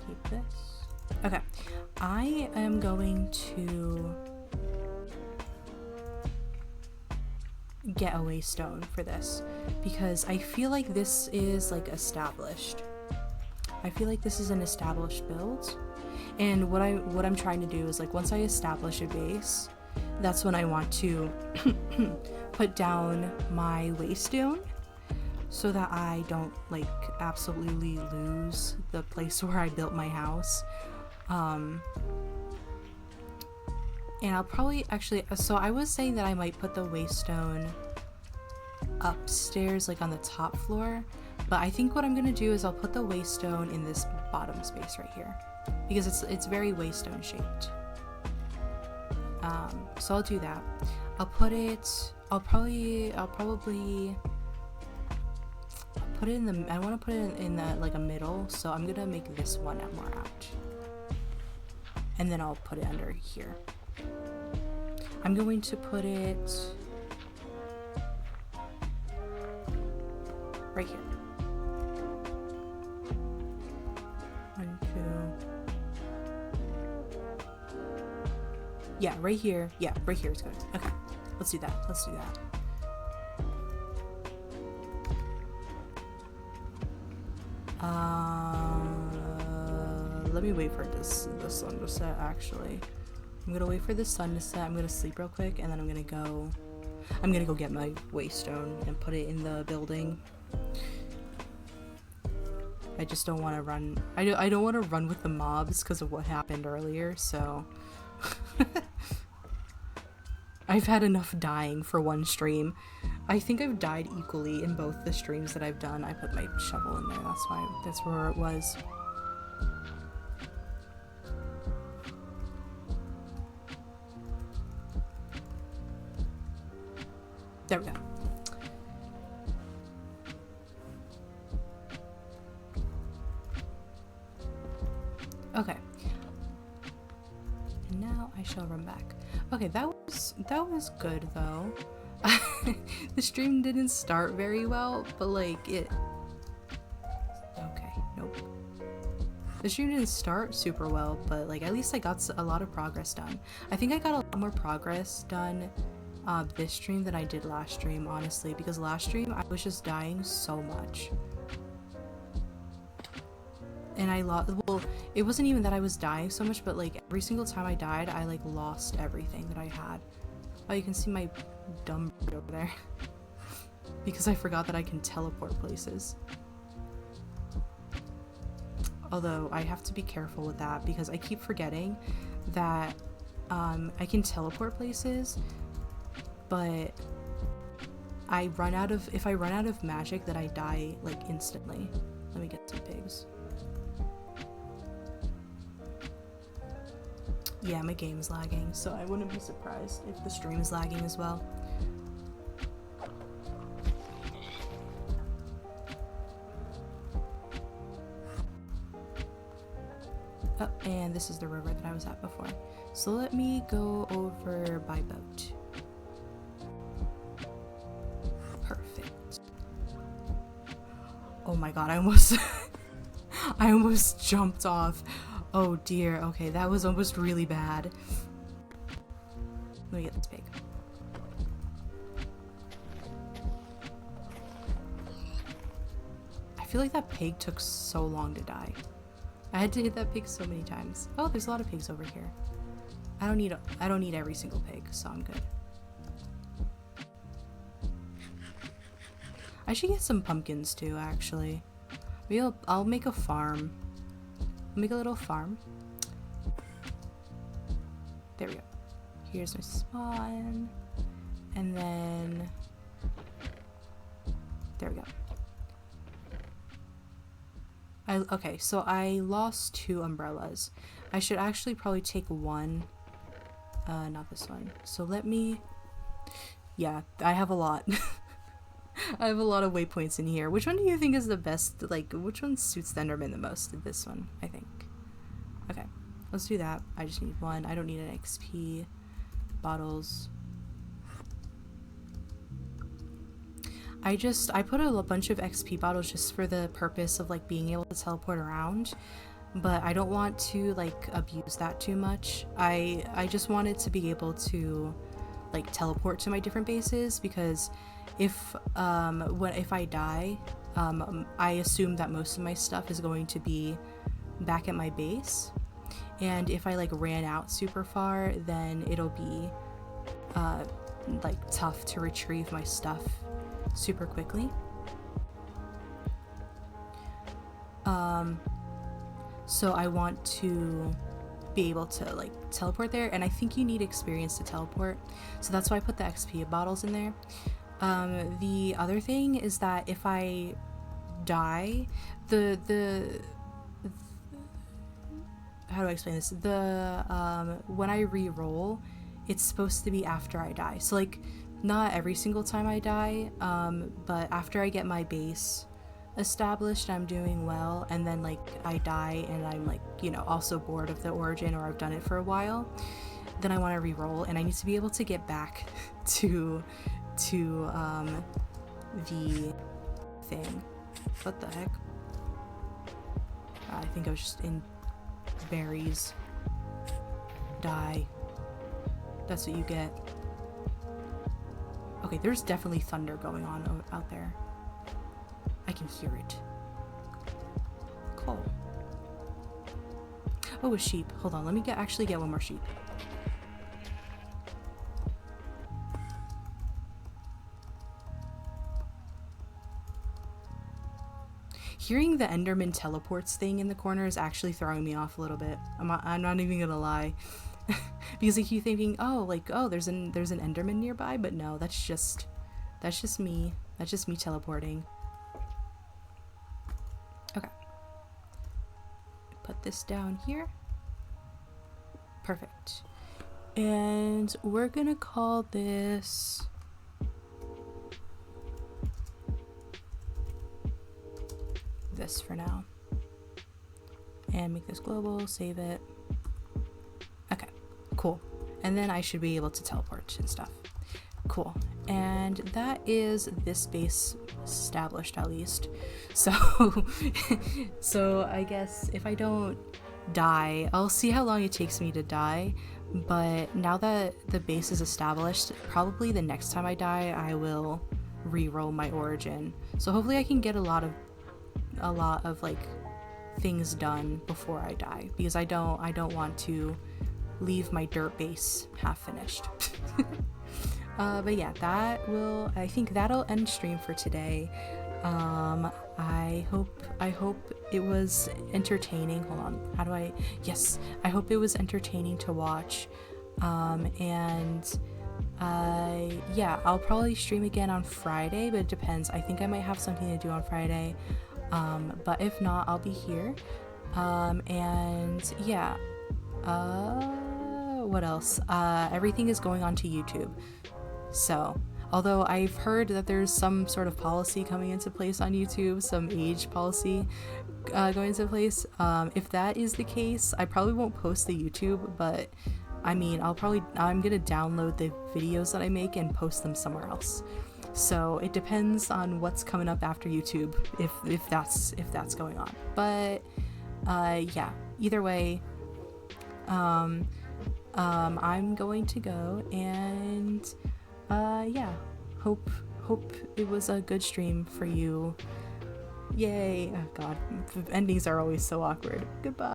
Keep this. Okay, I am going to get a waystone for this because I feel like this is like established. I feel like this is an established build, and what I'm trying to do is like once I establish a base, that's when I want to put down my waystone so that I don't like absolutely lose the place where I built my house. And I'll probably actually, so I was saying that I might put the waystone upstairs, like on the top floor, but I think what I'm gonna do is I'll put the waystone in this bottom space right here because it's very waystone shaped. So I'll do that. I'll probably put it in the, I want to put it in the like a middle, so I'm gonna make this one more out, and then I'll put it under here. I'm going to put it right here. 1, 2. Yeah, right here. Yeah, right here is good. Okay, let's do that. Let's do that. Let me wait for the sun to set, actually. I'm gonna wait for the sun to set. I'm gonna sleep real quick, and then I'm gonna go get my waystone and put it in the building. I just don't want to run. I don't want to run with the mobs because of what happened earlier. So I've had enough dying for one stream. I think I've died equally in both the streams that I've done. I put my shovel in there. That's where it was. There we go. Okay. And now I shall run back. Okay, that was good though. The stream didn't start very well, but like it. Okay, nope. The stream didn't start super well, but like at least I got a lot of progress done. I think I got a lot more progress done this stream than I did last stream, honestly, because last stream I was just dying so much. And I lost, well, it wasn't even that I was dying so much, but like every single time I died, I like lost everything that I had. Oh, you can see my dumb over there. Because I forgot that I can teleport places. Although I have to be careful with that because I keep forgetting that I can teleport places, but if I run out of magic, then I die like instantly. Let me get some pigs. Yeah, my game's lagging, so I wouldn't be surprised if the stream is lagging as well. Oh, and this is the river that I was at before. So let me go over by boat. Perfect. Oh my god, I almost I almost jumped off. Oh dear, okay, that was almost really bad. Let me get this pig. I feel like that pig took so long to die. I had to hit that pig so many times. Oh, there's a lot of pigs over here. I don't need every single pig, so I'm good. I should get some pumpkins too, actually. Maybe I'll make a farm. I'll make a little farm. There we go. Here's my spawn. And then there we go. Okay, so I lost 2 umbrellas. I should actually probably take one. Not this one. So let me... Yeah, I have a lot. I have a lot of waypoints in here. Which one do you think is the best? Like, which one suits the Enderman the most? This one, I think. Okay, let's do that. I just need one. I don't need an XP. Bottles. I put a bunch of XP bottles just for the purpose of like being able to teleport around, but I don't want to like abuse that too much. I just wanted to be able to like teleport to my different bases, because if I die, I assume that most of my stuff is going to be back at my base, and if I like ran out super far, then it'll be like tough to retrieve my stuff super quickly. So I want to be able to like teleport there, and I think you need experience to teleport, so that's why I put the XP bottles in there. The other thing is that if I die, how do I explain this? When I re-roll, it's supposed to be after I die. So like, not every single time I die, but after I get my base established, I'm doing well, and then like I die and I'm like, you know, also bored of the origin, or I've done it for a while, then I want to re-roll, and I need to be able to get back to the thing. What the heck? I think I was just in berries. Die. That's what you get. Okay, there's definitely thunder going on out there. I can hear it. Cool. Oh, a sheep. Hold on, let me actually get one more sheep. Hearing the Enderman teleports thing in the corner is actually throwing me off a little bit. I'm not even gonna lie. Because I keep thinking, oh, like, oh, there's an Enderman nearby, but no, that's just me. That's just me teleporting. Okay. Put this down here. Perfect. And we're gonna call this for now. And make this global, save it. Okay, cool. And then I should be able to teleport and stuff. Cool. And that is this base established, at least. So so I guess if I don't die, I'll see how long it takes me to die, but now that the base is established, probably the next time I die I will re-roll my origin. So hopefully I can get a lot of like things done before I die, because I don't want to leave my dirt base half finished. But yeah, I think that'll end stream for today. I hope it was entertaining. Hold on, yes, I hope it was entertaining to watch, and Yeah, I'll probably stream again on Friday, but it depends. I think I might have something to do on Friday. But if not, I'll be here. And yeah, what else? Everything is going on to YouTube. So, although I've heard that there's some sort of policy coming into place on YouTube, some age policy going into place. If that is the case, I probably won't post the YouTube, but I mean, I'm gonna download the videos that I make and post them somewhere else. So it depends on what's coming up after YouTube, if that's going on. But yeah, either way, I'm going to go, and yeah, hope it was a good stream for you. Yay! Oh god, endings are always so awkward. Goodbye.